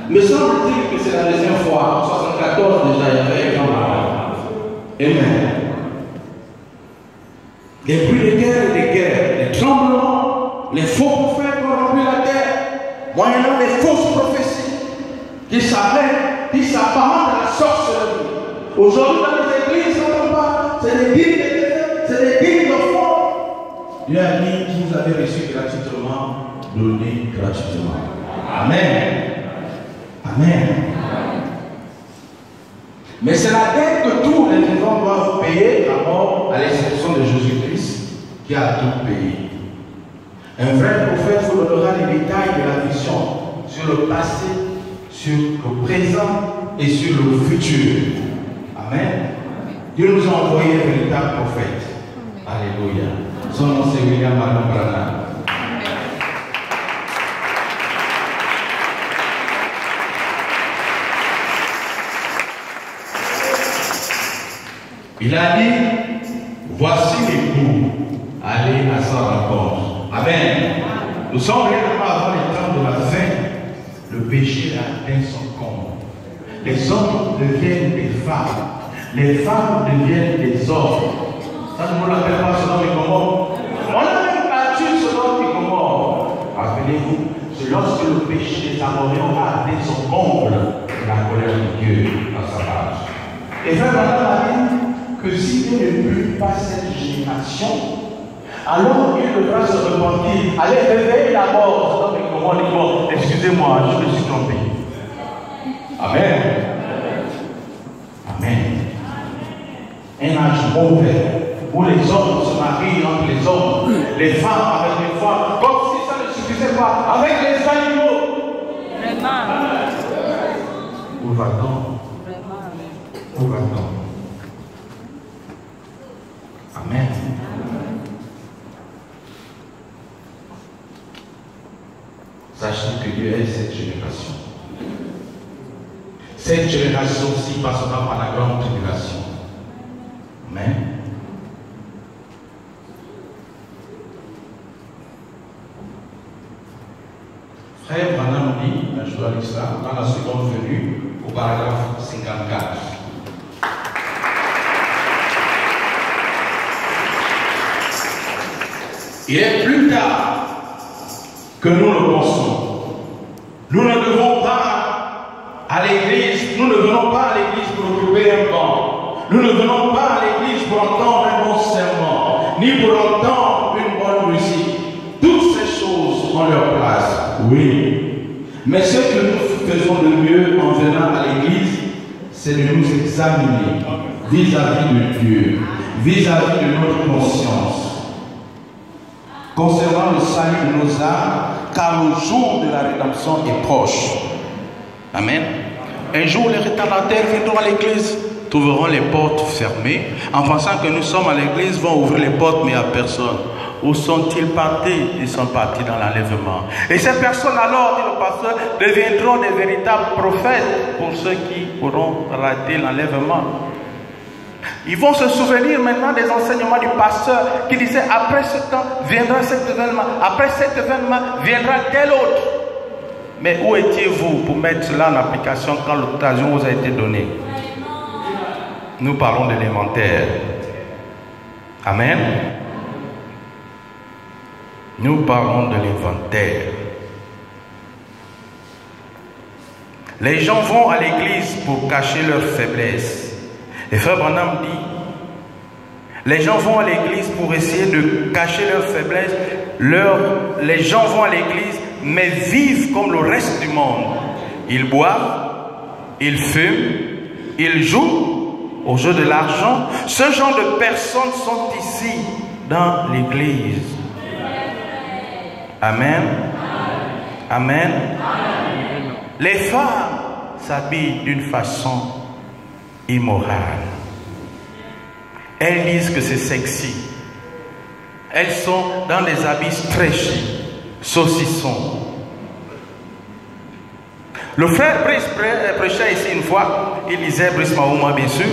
Me semble-t-il que c'est la deuxième fois. En 1974 déjà, il y avait un tremblement. Amen. Les bruits de guerre et des guerres, les tremblements, les faux prophètes ont rempli la terre, moyennant les fausses prophéties qui s'arrêtent, qui s'apparentent à la sorcellerie. Aujourd'hui, dans les églises, on ne parle pas, c'est des guides de Dieu, c'est des guides de foi. Dieu a dit que vous avez reçu gratuitement, donnez gratuitement. Amen. Amen. Mais c'est la dette que tous les vivants doivent payer à mort, à l'exception de Jésus-Christ, qui a tout payé. Un vrai prophète vous donnera les détails de la vision sur le passé, sur le présent et sur le futur. Amen. Dieu nous a envoyé un véritable prophète. Alléluia. Son nom c'est William Marion Branham. Il a dit, voici l'époux, allez à sa rencontre. Amen. Nous sommes réellement avant le temps de la fin. Le péché a atteint son comble. Les hommes deviennent des femmes. Les femmes deviennent des hommes. Ça ne nous l'appelle pas Sodome et Gomorrhe. On a même battu Sodome et Gomorrhe. Rappelez-vous, c'est lorsque le péché des Amoréens a atteint son comble, la colère de Dieu dans sa rage. Et Frère Branham a dit que si Dieu ne punit pas cette génération, alors il devra se repentir. Allez réveiller la mort. Sodome et Gomorrhe dit bon, excusez-moi, je me suis trompé. Amen. Amen. Un âge mauvais où les hommes se marient entre les hommes, les femmes avec les femmes, comme si ça ne suffisait pas, avec les animaux. Vraiment. Où va-t-on? Où va-t-on? Amen. Sachez que Dieu est cette génération. Cette génération-ci passera par la grande tribulation. Amen. Frère Branham dit, je dois lire ça, dans la seconde venue, au paragraphe 54. Il est plus tard que nous le pensons. Nous ne devons pas à l'église, nous ne venons pas à l'église pour occuper un banc. Nous ne venons pas à l'église pour entendre un bon serment, ni pour entendre une bonne musique. Toutes ces choses ont leur place, oui. Mais ce que nous faisons de mieux en venant à l'église, c'est de nous examiner vis-à-vis de Dieu, vis-à-vis de notre conscience, concernant le salut de nos âmes, car le jour de la rédemption est proche. Amen. Un jour, les retardataires viendront à l'église, trouveront les portes fermées, en pensant que nous sommes à l'église, vont ouvrir les portes, mais à personne. Où sont-ils partis? Ils sont partis dans l'enlèvement. Et ces personnes alors, dit le pasteur, deviendront des véritables prophètes pour ceux qui auront raté l'enlèvement. Ils vont se souvenir maintenant des enseignements du pasteur qui disait après ce temps viendra cet événement, après cet événement viendra tel autre. Mais où étiez-vous pour mettre cela en application quand l'occasion vous a été donnée? Nous parlons de l'élémentaire. Amen. Nous parlons de l'inventaire. Les gens vont à l'église pour cacher leurs faiblesses. Et Frère Branham dit, les gens vont à l'église pour essayer de cacher leurs faiblesses. Les gens vont à l'église, mais vivent comme le reste du monde. Ils boivent, ils fument, ils jouent au jeu de l'argent. Ce genre de personnes sont ici dans l'église. Amen. Amen. Les femmes s'habillent d'une façon immorale. Elles disent que c'est sexy. Elles sont dans des habits stretchy, saucissons. Le frère Brice prêchait ici une fois, il lisait Brice Mahoma bien sûr.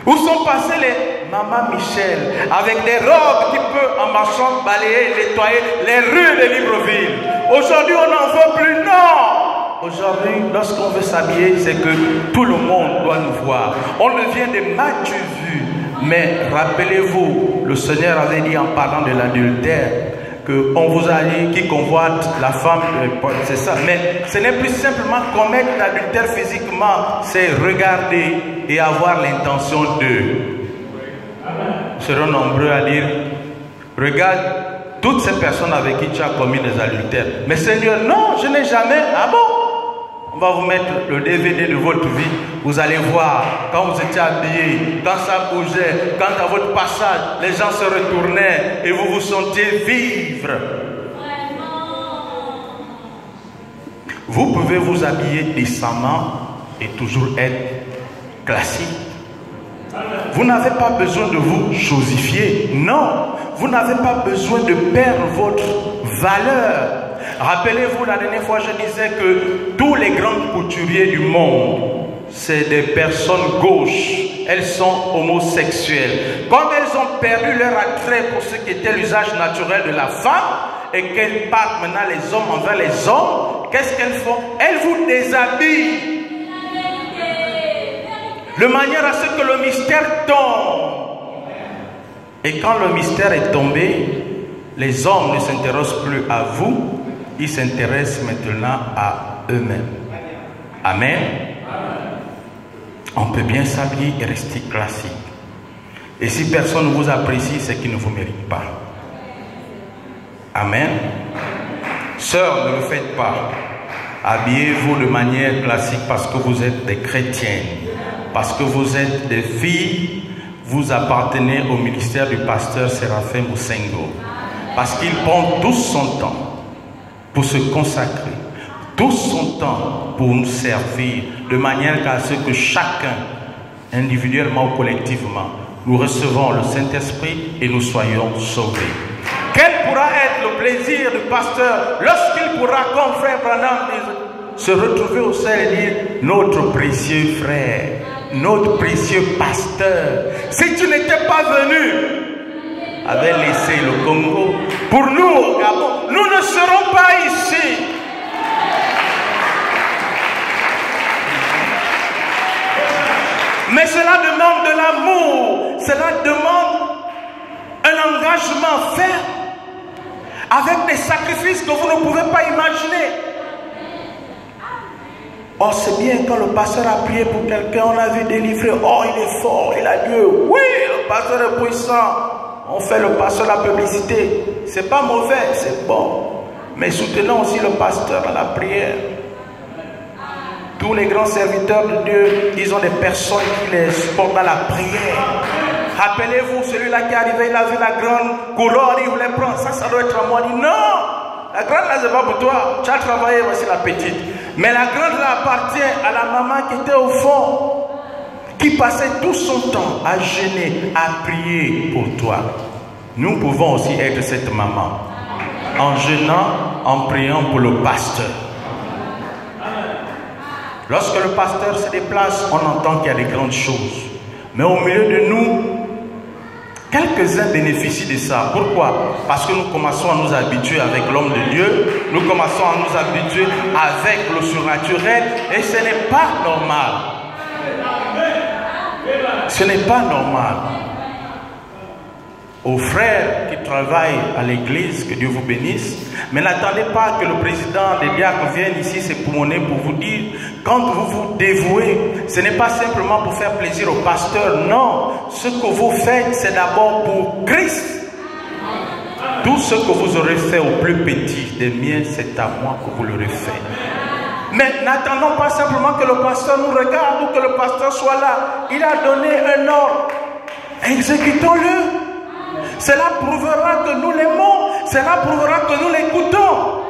Où sont passées les Maman Michel avec des robes qui peuvent en marchant balayer, nettoyer les rues de Libreville. Aujourd'hui on n'en veut plus, non. Aujourd'hui lorsqu'on veut s'habiller, c'est que tout le monde doit nous voir. On devient des matchs vus. Mais rappelez-vous, le Seigneur avait dit en parlant de l'adultère, qu'on vous a dit qui convoite la femme, c'est ça. Mais ce n'est plus simplement commettre l'adultère physiquement, c'est regarder et avoir l'intention de. Nous serons nombreux à dire, regarde toutes ces personnes avec qui tu as commis des adultères. Mais Seigneur, non, je n'ai jamais. Ah bon? On va vous mettre le DVD de votre vie. Vous allez voir quand vous étiez habillés, quand ça bougeait, quand à votre passage, les gens se retournaient et vous vous sentiez vivre. Vous pouvez vous habiller décemment et toujours être classique. Vous n'avez pas besoin de vous chosifier. Non, vous n'avez pas besoin de perdre votre valeur. Rappelez-vous, la dernière fois, je disais que tous les grands couturiers du monde, c'est des personnes gauches. Elles sont homosexuelles. Comme elles ont perdu leur attrait pour ce qui était l'usage naturel de la femme, et qu'elles partent maintenant les hommes envers les hommes, qu'est-ce qu'elles font? Elles vous déshabillent. De manière à ce que le mystère tombe. Et quand le mystère est tombé, les hommes ne s'intéressent plus à vous, ils s'intéressent maintenant à eux-mêmes. Amen. On peut bien s'habiller et rester classique. Et si personne ne vous apprécie, c'est qu'il ne vous mérite pas. Amen. Sœurs, ne le faites pas. Habillez-vous de manière classique parce que vous êtes des chrétiennes. Parce que vous êtes des filles, vous appartenez au ministère du pasteur Séraphin Moussengo. Parce qu'il prend tout son temps pour se consacrer, tout son temps pour nous servir, de manière qu'à ce que chacun, individuellement ou collectivement, nous recevons le Saint-Esprit et nous soyons sauvés. Quel pourra être le plaisir du pasteur lorsqu'il pourra, comme frère Branham, se retrouver au sein et dire notre précieux frère, notre précieux pasteur, si tu n'étais pas venu, avait laissé le Congo. Pour nous au Gabon, nous ne serons pas ici. Mais cela demande de l'amour, cela demande un engagement ferme, avec des sacrifices que vous ne pouvez pas imaginer. Oh, c'est bien quand le pasteur a prié pour quelqu'un, on a vu délivrer. Oh, il est fort, il a Dieu. Oui, le pasteur est puissant. On fait le pasteur la publicité. C'est pas mauvais, c'est bon. Mais soutenons aussi le pasteur à la prière. Tous les grands serviteurs de Dieu, ils ont des personnes qui les supportent dans la prière. Rappelez-vous, celui-là qui est arrivé, il a vu la grande couronne, il voulait prendre ça, ça doit être à moi. Il dit non, la grande là, c'est pas pour toi. Tu as travaillé, voici la petite. Mais la grande là appartient à la maman qui était au fond, qui passait tout son temps à jeûner, à prier pour toi. Nous pouvons aussi être cette maman, en jeûnant, en priant pour le pasteur. Lorsque le pasteur se déplace, on entend qu'il y a des grandes choses. Mais au milieu de nous, quelques-uns bénéficient de ça. Pourquoi? Parce que nous commençons à nous habituer avec l'homme de Dieu. Nous commençons à nous habituer avec le surnaturel. Et ce n'est pas normal. Ce n'est pas normal. Aux frères qui travaillent à l'église, que Dieu vous bénisse. Mais n'attendez pas que le président des diacres vienne ici s'époumoner pour vous dire, quand vous vous dévouez, ce n'est pas simplement pour faire plaisir au pasteur, non. Ce que vous faites, c'est d'abord pour Christ. Tout ce que vous aurez fait au plus petit des miens, c'est à moi que vous l'aurez fait. Mais n'attendons pas simplement que le pasteur nous regarde ou que le pasteur soit là. Il a donné un ordre. Exécutons-le. Cela prouvera que nous l'aimons. Cela prouvera que nous l'écoutons.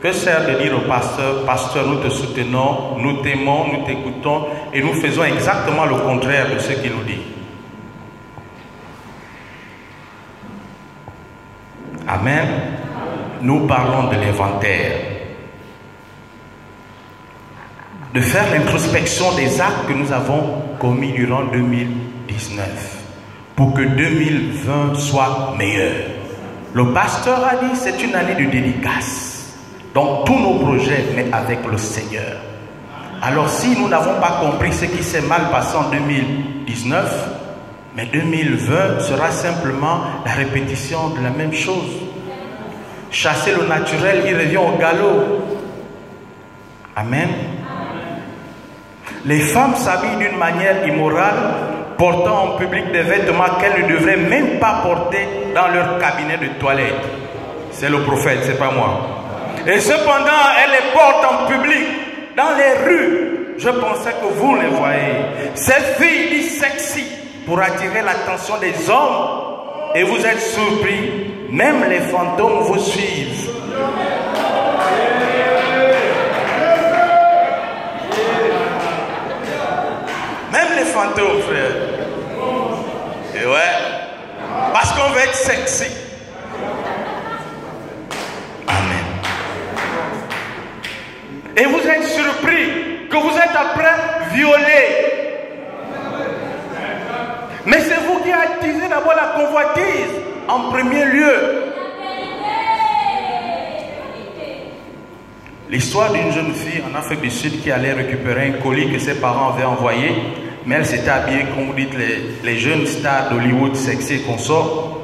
Que sert de dire au pasteur, pasteur, nous te soutenons, nous t'aimons, nous t'écoutons et nous faisons exactement le contraire de ce qu'il nous dit. Amen. Nous parlons de l'inventaire. De faire l'introspection des actes que nous avons commis durant 2019 pour que 2020 soit meilleur. Le pasteur a dit c'est une année de dédicace. Donc tous nos projets, mais avec le Seigneur. Alors si nous n'avons pas compris ce qui s'est mal passé en 2019, mais 2020 sera simplement la répétition de la même chose. Chasser le naturel, il revient au galop. Amen. Les femmes s'habillent d'une manière immorale, portant en public des vêtements qu'elles ne devraient même pas porter dans leur cabinet de toilette. C'est le prophète, c'est pas moi. Et cependant, elles les portent en public, dans les rues. Je pensais que vous les voyez. Cette fille dit sexy pour attirer l'attention des hommes. Et vous êtes surpris. Même les fantômes vous suivent. Même les fantômes, frère. Et ouais. Parce qu'on veut être sexy. Amen. Et vous êtes surpris que vous êtes après violé. Mais c'est vous qui attisez d'abord la convoitise en premier lieu. L'histoire d'une jeune fille en Afrique du Sud qui allait récupérer un colis que ses parents avaient envoyé, mais elle s'était habillée, comme vous dites, les jeunes stars d'Hollywood sexy et consorts.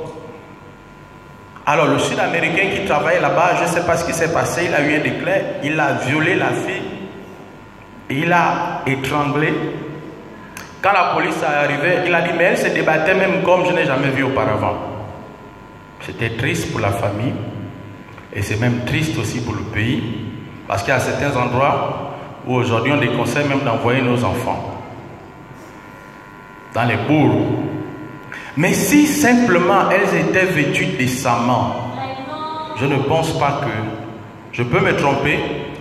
Alors le Sud-Américain qui travaillait là-bas, je ne sais pas ce qui s'est passé, il a eu un déclin, il a violé la fille, il a étranglé. Quand la police est arrivée, il a dit, mais elle se débattait même comme je n'ai jamais vu auparavant. C'était triste pour la famille, et c'est même triste aussi pour le pays, parce qu'il y a certains endroits où aujourd'hui on déconseille même d'envoyer nos enfants dans les bourgs. Mais si simplement elles étaient vêtues décemment, je ne pense pas que, je peux me tromper,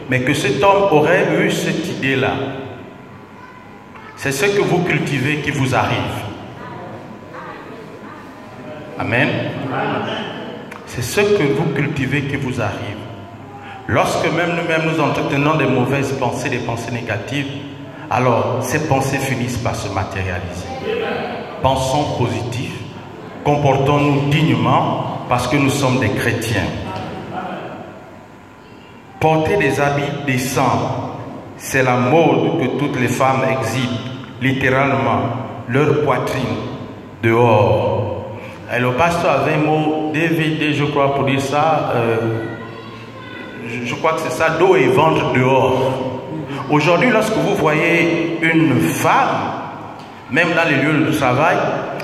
mais que cet homme aurait eu cette idée-là. C'est ce que vous cultivez qui vous arrive. Amen. C'est ce que vous cultivez qui vous arrive. Lorsque même nous-mêmes nous entretenons des mauvaises pensées, des pensées négatives, alors ces pensées finissent par se matérialiser. Pensons positif, comportons-nous dignement parce que nous sommes des chrétiens. Porter des habits décents, c'est la mode que toutes les femmes exhibent, littéralement, leur poitrine dehors. Et le pasteur avait un mot, DVD, je crois, pour dire ça, je crois que c'est ça, dos et ventre dehors. Aujourd'hui, lorsque vous voyez une femme, même dans les lieux de travail,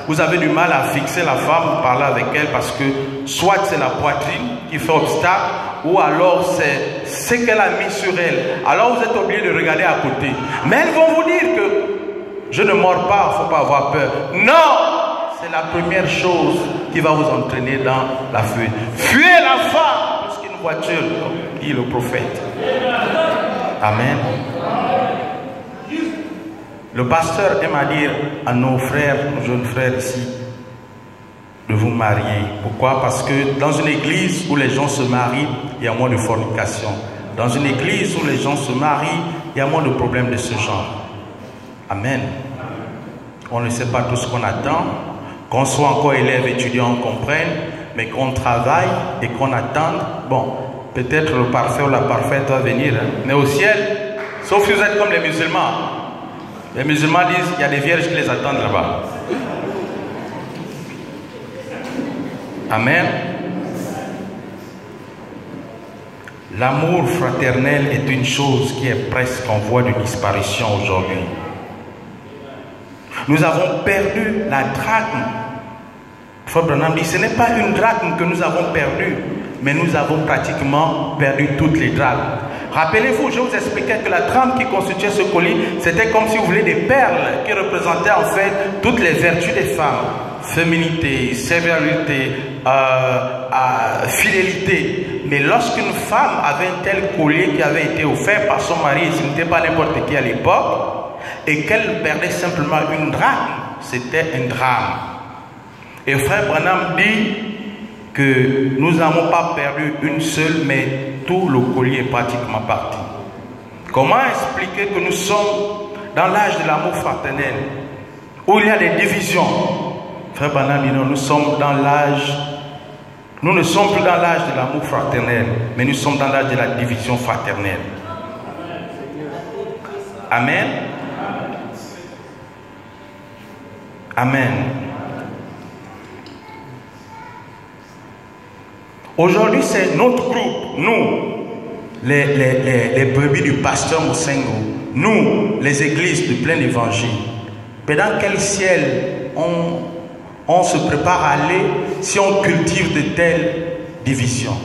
vous avez du mal à fixer la femme, parler avec elle, parce que soit c'est la poitrine qui fait obstacle, ou alors c'est ce qu'elle a mis sur elle. Alors vous êtes obligé de regarder à côté. Mais elles vont vous dire que je ne mords pas, il ne faut pas avoir peur. Non, c'est la première chose qui va vous entraîner dans la fuite. Fuyez la femme, plus qu'une voiture, dit le prophète. Amen. Le pasteur aime à dire à nos frères, nos jeunes frères ici, de vous marier. Pourquoi? Parce que dans une église où les gens se marient, il y a moins de fornication. Dans une église où les gens se marient, il y a moins de problèmes de ce genre. Amen. On ne sait pas tout ce qu'on attend. Qu'on soit encore élève, étudiant, on comprenne, mais qu'on travaille et qu'on attende. Bon, peut-être le parfait ou la parfaite va venir, hein. Mais au ciel, sauf si vous êtes comme les musulmans. Les musulmans disent qu'il y a des vierges qui les attendent là-bas. Amen. L'amour fraternel est une chose qui est presque en voie de disparition aujourd'hui. Nous avons perdu la drachme. Frère Branham dit, ce n'est pas une drachme que nous avons perdue, mais nous avons pratiquement perdu toutes les drachmes. Rappelez-vous, je vous expliquais que la trame qui constituait ce colis, c'était comme si vous voulez des perles qui représentaient en fait toutes les vertus des femmes. féminité, sévérité, fidélité. Mais lorsqu'une femme avait un tel collier qui avait été offert par son mari, ce n'était pas n'importe qui à l'époque, et qu'elle perdait simplement une drachme, c'était un drame. Et frère Branham dit que nous n'avons pas perdu une seule, mais tout le collier est pratiquement parti. Comment expliquer que nous sommes dans l'âge de l'amour fraternel, où il y a des divisions? Frère Branham dit non, nous sommes dans l'âge, nous ne sommes plus dans l'âge de l'amour fraternel, mais nous sommes dans l'âge de la division fraternelle. Amen. Amen. Aujourd'hui, c'est notre groupe, nous, les brebis du pasteur Moussengo, nous, les églises de plein évangile. Mais dans quel ciel on se prépare à aller si on cultive de telles divisions?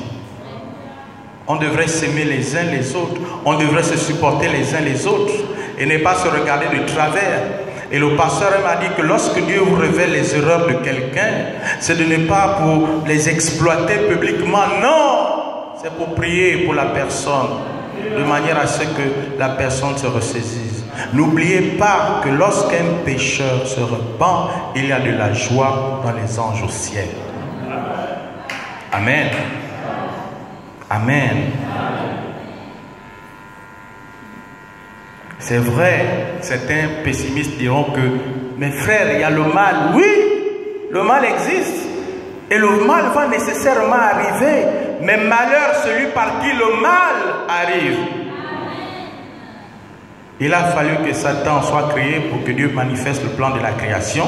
On devrait s'aimer les uns les autres, on devrait se supporter les uns les autres et ne pas se regarder de travers. Et le pasteur m'a dit que lorsque Dieu vous révèle les erreurs de quelqu'un, c'est de ne pas pour les exploiter publiquement, non, c'est pour prier pour la personne, de manière à ce que la personne se ressaisisse. N'oubliez pas que lorsqu'un pécheur se repent, il y a de la joie dans les anges au ciel. Amen. Amen. C'est vrai, certains pessimistes diront que, mes frères, il y a le mal. Oui, le mal existe. Et le mal va nécessairement arriver. Mais malheur celui par qui le mal arrive. Il a fallu que Satan soit créé pour que Dieu manifeste le plan de la création.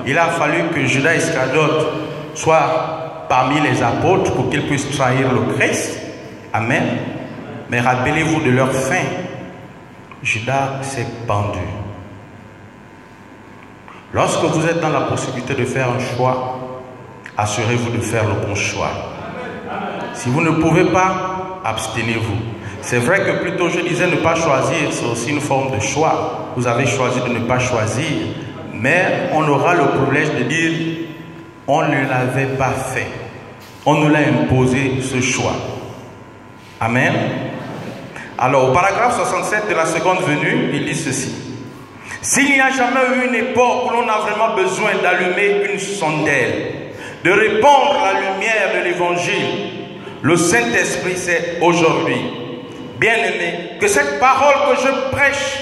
Il a fallu que Judas Iscariote soit parmi les apôtres pour qu'il puisse trahir le Christ. Amen. Mais rappelez-vous de leur fin. Judas s'est pendu. Lorsque vous êtes dans la possibilité de faire un choix, assurez-vous de faire le bon choix. Si vous ne pouvez pas, abstenez-vous. C'est vrai que plutôt je disais ne pas choisir, c'est aussi une forme de choix. Vous avez choisi de ne pas choisir, mais on aura le privilège de dire on ne l'avait pas fait. On nous l'a imposé ce choix. Amen. Alors, au paragraphe 67 de la seconde venue, il dit ceci. S'il n'y a jamais eu une époque où l'on a vraiment besoin d'allumer une chandelle, de répandre la lumière de l'évangile, le Saint-Esprit, c'est aujourd'hui. Bien-aimés, que cette parole que je prêche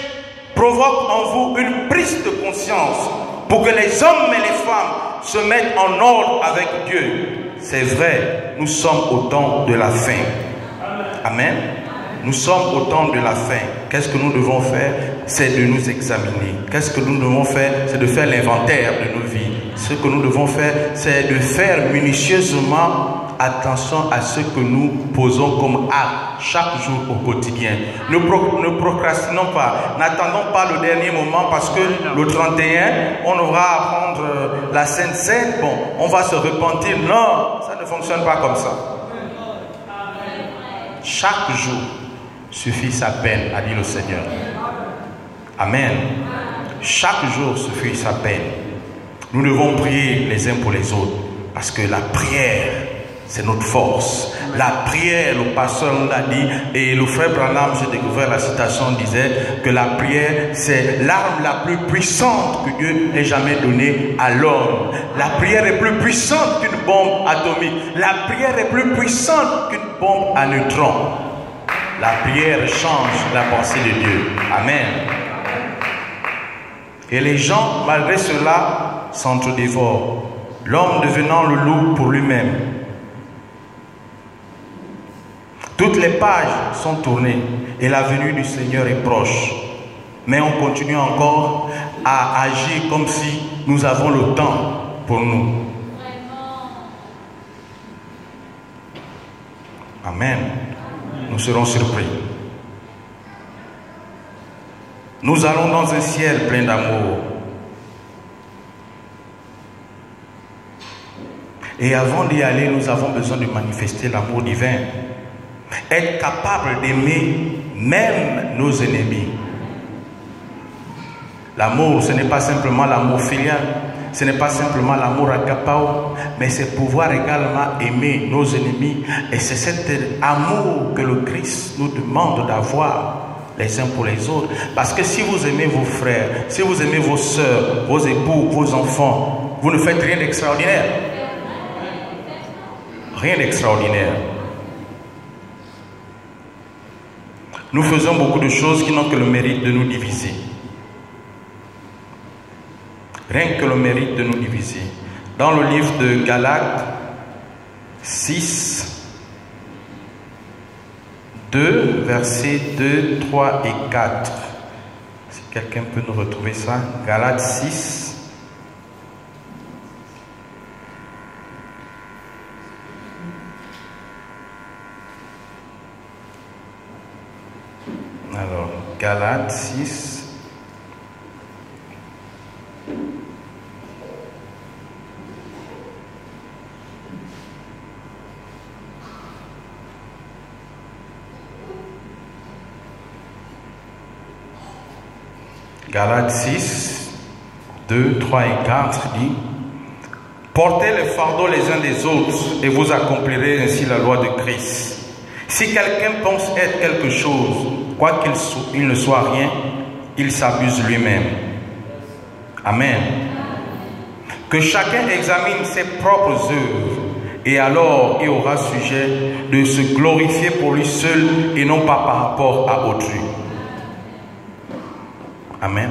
provoque en vous une prise de conscience pour que les hommes et les femmes se mettent en ordre avec Dieu. C'est vrai, nous sommes au temps de la fin. Amen. Nous sommes au temps de la fin. Qu'est-ce que nous devons faire? C'est de nous examiner. Qu'est-ce que nous devons faire? C'est de faire l'inventaire de nos vies. Ce que nous devons faire, c'est de faire minutieusement attention à ce que nous posons comme acte chaque jour au quotidien. Ne procrastinons pas. N'attendons pas le dernier moment parce que le 31, on aura à prendre la Sainte Seine. Bon, on va se repentir. Non, ça ne fonctionne pas comme ça. Chaque jour suffit sa peine, a dit le Seigneur. Amen. Chaque jour suffit sa peine. Nous devons prier les uns pour les autres parce que la prière, c'est notre force. La prière, le pasteur nous l'a dit, et le frère Branham, j'ai découvert la citation, disait que la prière, c'est l'arme la plus puissante que Dieu ait jamais donnée à l'homme. La prière est plus puissante qu'une bombe atomique. La prière est plus puissante qu'une bombe à neutrons. La prière change la pensée de Dieu. Amen. Et les gens, malgré cela, s'entre-dévorent. L'homme devenant le loup pour lui-même. Toutes les pages sont tournées et la venue du Seigneur est proche. Mais on continue encore à agir comme si nous avons le temps pour nous. Amen. Nous serons surpris. Nous allons dans un ciel plein d'amour. Et avant d'y aller, nous avons besoin de manifester l'amour divin. Être capable d'aimer même nos ennemis. L'amour, ce n'est pas simplement l'amour filial. ce n'est pas simplement l'amour agapao, mais c'est pouvoir également aimer nos ennemis. Et c'est cet amour que le Christ nous demande d'avoir les uns pour les autres. Parce que si vous aimez vos frères, si vous aimez vos soeurs, vos époux, vos enfants, vous ne faites rien d'extraordinaire. Rien d'extraordinaire. Nous faisons beaucoup de choses qui n'ont que le mérite de nous diviser. Rien que le mérite de nous diviser. Dans le livre de Galates 6, 2, versets 2, 3 et 4. Si quelqu'un peut nous retrouver ça. Galates 6. Alors, Galates 6. Galates 6, 2, 3 et 4 dit: portez les fardeaux les uns des autres et vous accomplirez ainsi la loi de Christ. Si quelqu'un pense être quelque chose, quoi qu'il ne soit rien, il s'abuse lui-même. Amen. Que chacun examine ses propres œuvres et alors il aura sujet de se glorifier pour lui seul et non pas par rapport à autrui. Amen.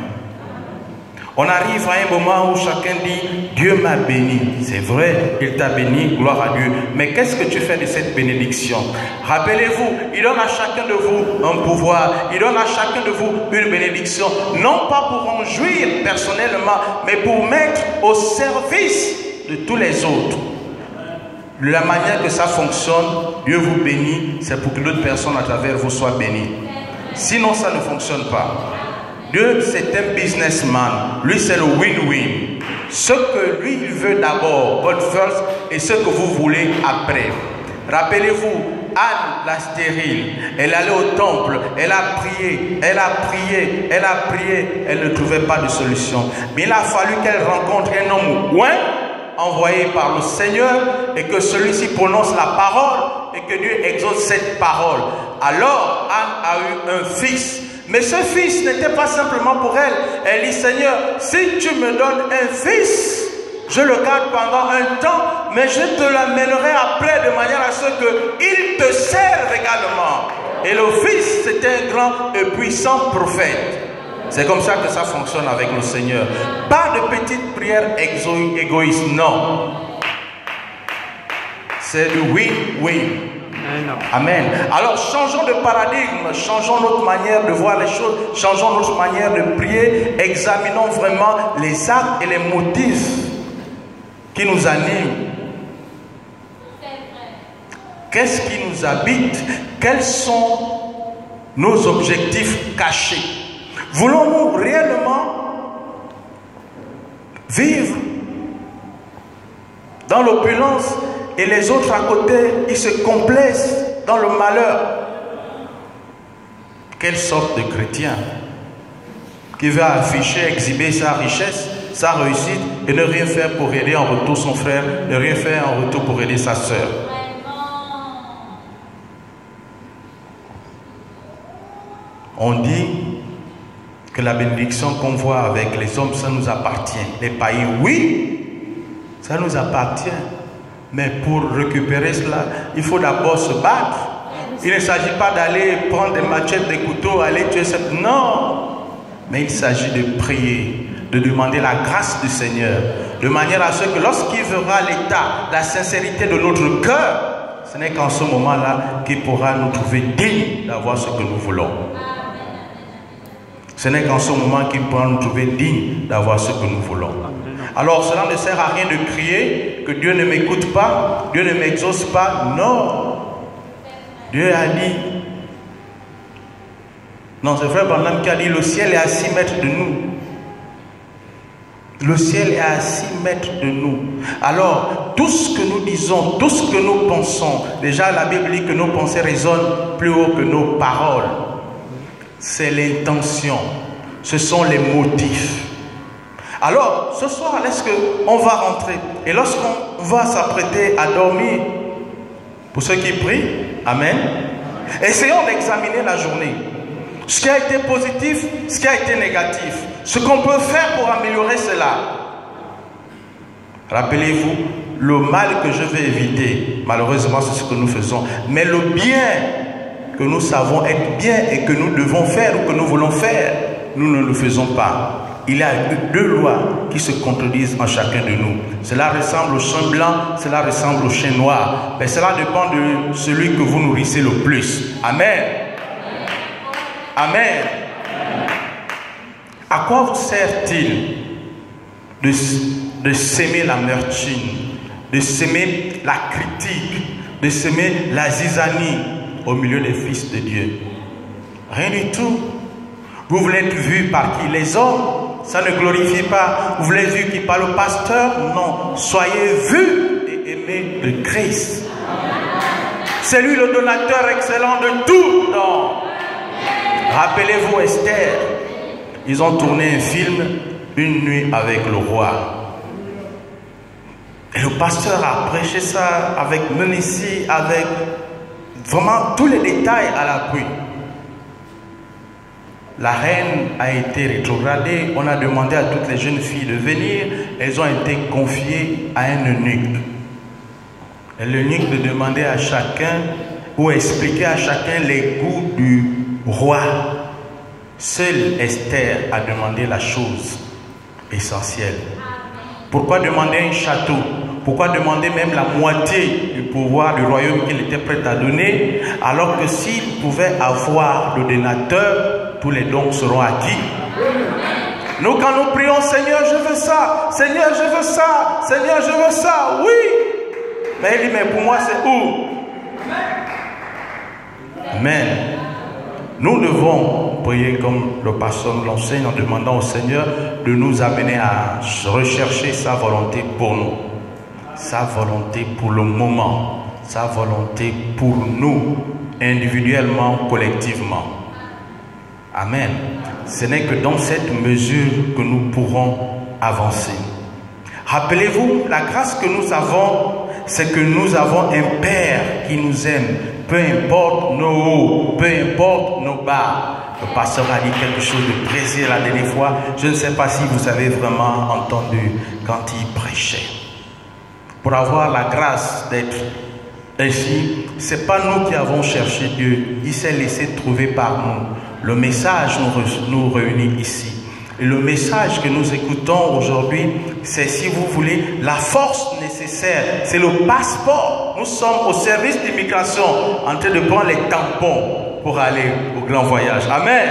On arrive à un moment où chacun dit: Dieu m'a béni. C'est vrai, il t'a béni, gloire à Dieu. Mais qu'est-ce que tu fais de cette bénédiction? Rappelez-vous, il donne à chacun de vous un pouvoir, il donne à chacun de vous une bénédiction, non pas pour en jouir personnellement, mais pour mettre au service de tous les autres. De la manière que ça fonctionne, Dieu vous bénit, c'est pour que d'autres personnes à travers vous soient bénies. Sinon, ça ne fonctionne pas. Dieu, c'est un businessman. Lui, c'est le win-win. Ce que lui, il veut d'abord, God first, et ce que vous voulez après. Rappelez-vous, Anne, la stérile, elle allait au temple, elle a prié, elle a prié, elle a prié, elle ne trouvait pas de solution. Mais il a fallu qu'elle rencontre un homme envoyé par le Seigneur et que celui-ci prononce la parole et que Dieu exauce cette parole. Alors, Anne a eu un fils. Mais ce fils n'était pas simplement pour elle. Elle dit: Seigneur, si tu me donnes un fils, je le garde pendant un temps, mais je te l'amènerai après de manière à ce qu'il te serve également. Et le fils, c'était un grand et puissant prophète. C'est comme ça que ça fonctionne avec le Seigneur. Pas de petites prières égoïstes, non. C'est du win-win. Amen. Alors changeons de paradigme, changeons notre manière de voir les choses, changeons notre manière de prier, examinons vraiment les actes et les motifs qui nous animent. Qu'est-ce qui nous habite? Quels sont nos objectifs cachés? Voulons-nous réellement vivre dans l'opulence et les autres à côté, ils se complaisent dans le malheur? Quelle sorte de chrétien qui va afficher, exhiber sa richesse, sa réussite et ne rien faire pour aider en retour son frère, ne rien faire en retour pour aider sa sœur? On dit que la bénédiction qu'on voit avec les hommes, ça nous appartient. Les païens, oui, ça nous appartient. Mais pour récupérer cela, il faut d'abord se battre. Il ne s'agit pas d'aller prendre des machettes, des couteaux, aller tuer cette... Non. Mais il s'agit de prier, de demander la grâce du Seigneur, de manière à ce que lorsqu'il verra l'état, la sincérité de notre cœur, ce n'est qu'en ce moment-là qu'il pourra nous trouver dignes d'avoir ce que nous voulons. Ce n'est qu'en ce moment qu'il pourra nous trouver dignes d'avoir ce que nous voulons. Alors cela ne sert à rien de crier que Dieu ne m'écoute pas, Dieu ne m'exauce pas. Non. Dieu a dit, non, c'est frère Branham qui a dit: le ciel est à 6 mètres de nous. Le ciel est à 6 mètres de nous. Alors, tout ce que nous disons, tout ce que nous pensons, déjà la Bible dit que nos pensées résonnent plus haut que nos paroles. C'est l'intention, ce sont les motifs. Alors, ce soir, est-ce qu'on va rentrer? Et lorsqu'on va s'apprêter à dormir, pour ceux qui prient, amen, essayons d'examiner la journée. Ce qui a été positif, ce qui a été négatif. Ce qu'on peut faire pour améliorer cela. Rappelez-vous, le mal que je vais éviter, malheureusement, c'est ce que nous faisons. Mais le bien que nous savons être bien et que nous devons faire ou que nous voulons faire, nous ne le faisons pas. Il y a deux lois qui se contredisent en chacun de nous. Cela ressemble au chien blanc, cela ressemble au chien noir. Mais cela dépend de celui que vous nourrissez le plus. Amen. Amen. À quoi vous sert-il de s'aimer l'amertume, de s'aimer la critique, de s'aimer la zizanie au milieu des fils de Dieu? Rien du tout. Vous voulez être vu par qui? Les hommes? Ça ne glorifie pas. Vous voulez être vu qui? Par le pasteur? Non. Soyez vus et aimés de Christ. C'est lui le donateur excellent de tout. Non. Rappelez-vous Esther. Ils ont tourné un film, Une nuit avec le roi. Et le pasteur a prêché ça avec Ménécie, avec vraiment tous les détails à l'appui. La reine a été rétrogradée. On a demandé à toutes les jeunes filles de venir. Elles ont été confiées à un eunuque. Et l'eunuque de demander à chacun ou expliquer à chacun les goûts du roi. Seule Esther a demandé la chose essentielle. Pourquoi demander un château? Pourquoi demander même la moitié du pouvoir du royaume qu'il était prêt à donner, alors que s'il pouvait avoir le donateur, tous les dons seront acquis? Nous, quand nous prions, Seigneur, je veux ça, Seigneur, je veux ça, Seigneur, je veux ça, oui. Mais il dit, mais pour moi, c'est où? Amen. Nous devons prier comme le pasteur nous l'enseigne en demandant au Seigneur de nous amener à rechercher sa volonté pour nous. Sa volonté pour le moment. Sa volonté pour nous, individuellement, collectivement. Amen. Ce n'est que dans cette mesure que nous pourrons avancer. Rappelez-vous, la grâce que nous avons, c'est que nous avons un Père qui nous aime. Peu importe nos hauts, peu importe nos bas. Le pasteur a dit quelque chose de précis la dernière fois. Je ne sais pas si vous avez vraiment entendu quand il prêchait. Pour avoir la grâce d'être ici, ce n'est pas nous qui avons cherché Dieu. Il s'est laissé trouver par nous. Le message nous réunit ici. Et le message que nous écoutons aujourd'hui, c'est, si vous voulez, la force nécessaire. C'est le passeport. Nous sommes au service d'immigration en train de prendre les tampons pour aller au grand voyage. Amen.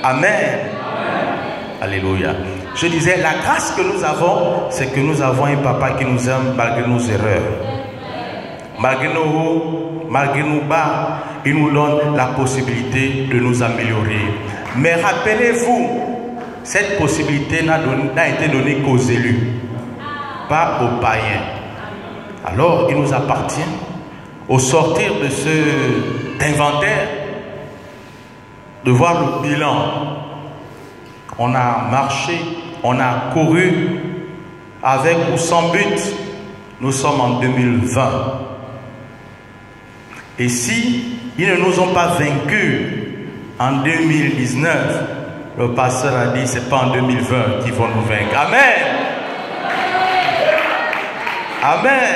Amen. Alléluia. Je disais, la grâce que nous avons, c'est que nous avons un papa qui nous aime malgré nos erreurs. Malgré nos hauts, malgré nos bas, il nous donne la possibilité de nous améliorer. Mais rappelez-vous, cette possibilité n'a été donnée qu'aux élus, pas aux païens. Alors, il nous appartient, au sortir de cet inventaire, de voir le bilan. On a marché, on a couru, avec ou sans but. Nous sommes en 2020. Et si ils ne nous ont pas vaincus en 2019, le pasteur a dit, c'est pas en 2020 qu'ils vont nous vaincre. Amen. Amen.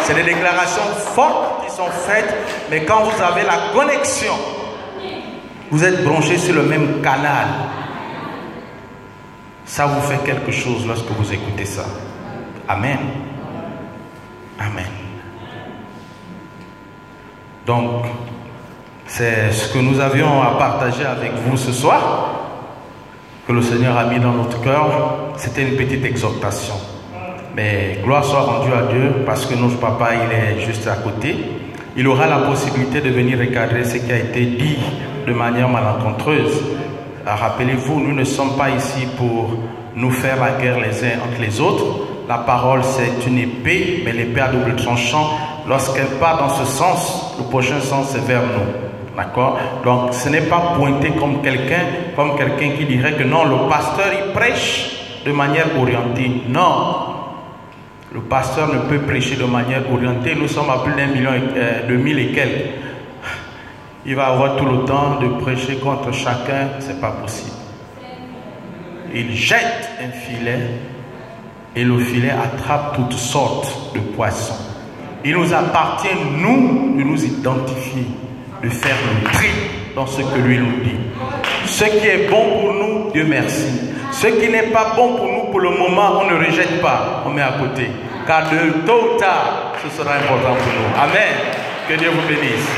C'est des déclarations fortes qui sont faites, mais quand vous avez la connexion, vous êtes branchés sur le même canal, ça vous fait quelque chose lorsque vous écoutez ça. Amen. Amen. Donc, c'est ce que nous avions à partager avec vous ce soir, que le Seigneur a mis dans notre cœur. C'était une petite exhortation. Mais gloire soit rendue à Dieu, parce que notre papa, il est juste à côté. Il aura la possibilité de venir recadrer ce qui a été dit de manière malencontreuse. Rappelez-vous, nous ne sommes pas ici pour nous faire la guerre les uns entre les autres. La parole, c'est une épée, mais l'épée à double tranchant. Lorsqu'elle part dans ce sens, le prochain sens, c'est vers nous. D'accord? Donc, ce n'est pas pointé comme quelqu'un qui dirait que non, le pasteur, il prêche de manière orientée. Non. Le pasteur ne peut prêcher de manière orientée. Nous sommes à plus d'1 million, 2000 et quelques. Il va avoir tout le temps de prêcher contre chacun. Ce n'est pas possible. Il jette un filet et le filet attrape toutes sortes de poissons. Il nous appartient, nous, de nous identifier, de faire le tri dans ce que lui nous dit. Ce qui est bon pour nous, Dieu merci. Ce qui n'est pas bon pour nous, pour le moment, on ne rejette pas, on met à côté. Car de tôt ou tard, ce sera important pour nous. Amen. Que Dieu vous bénisse.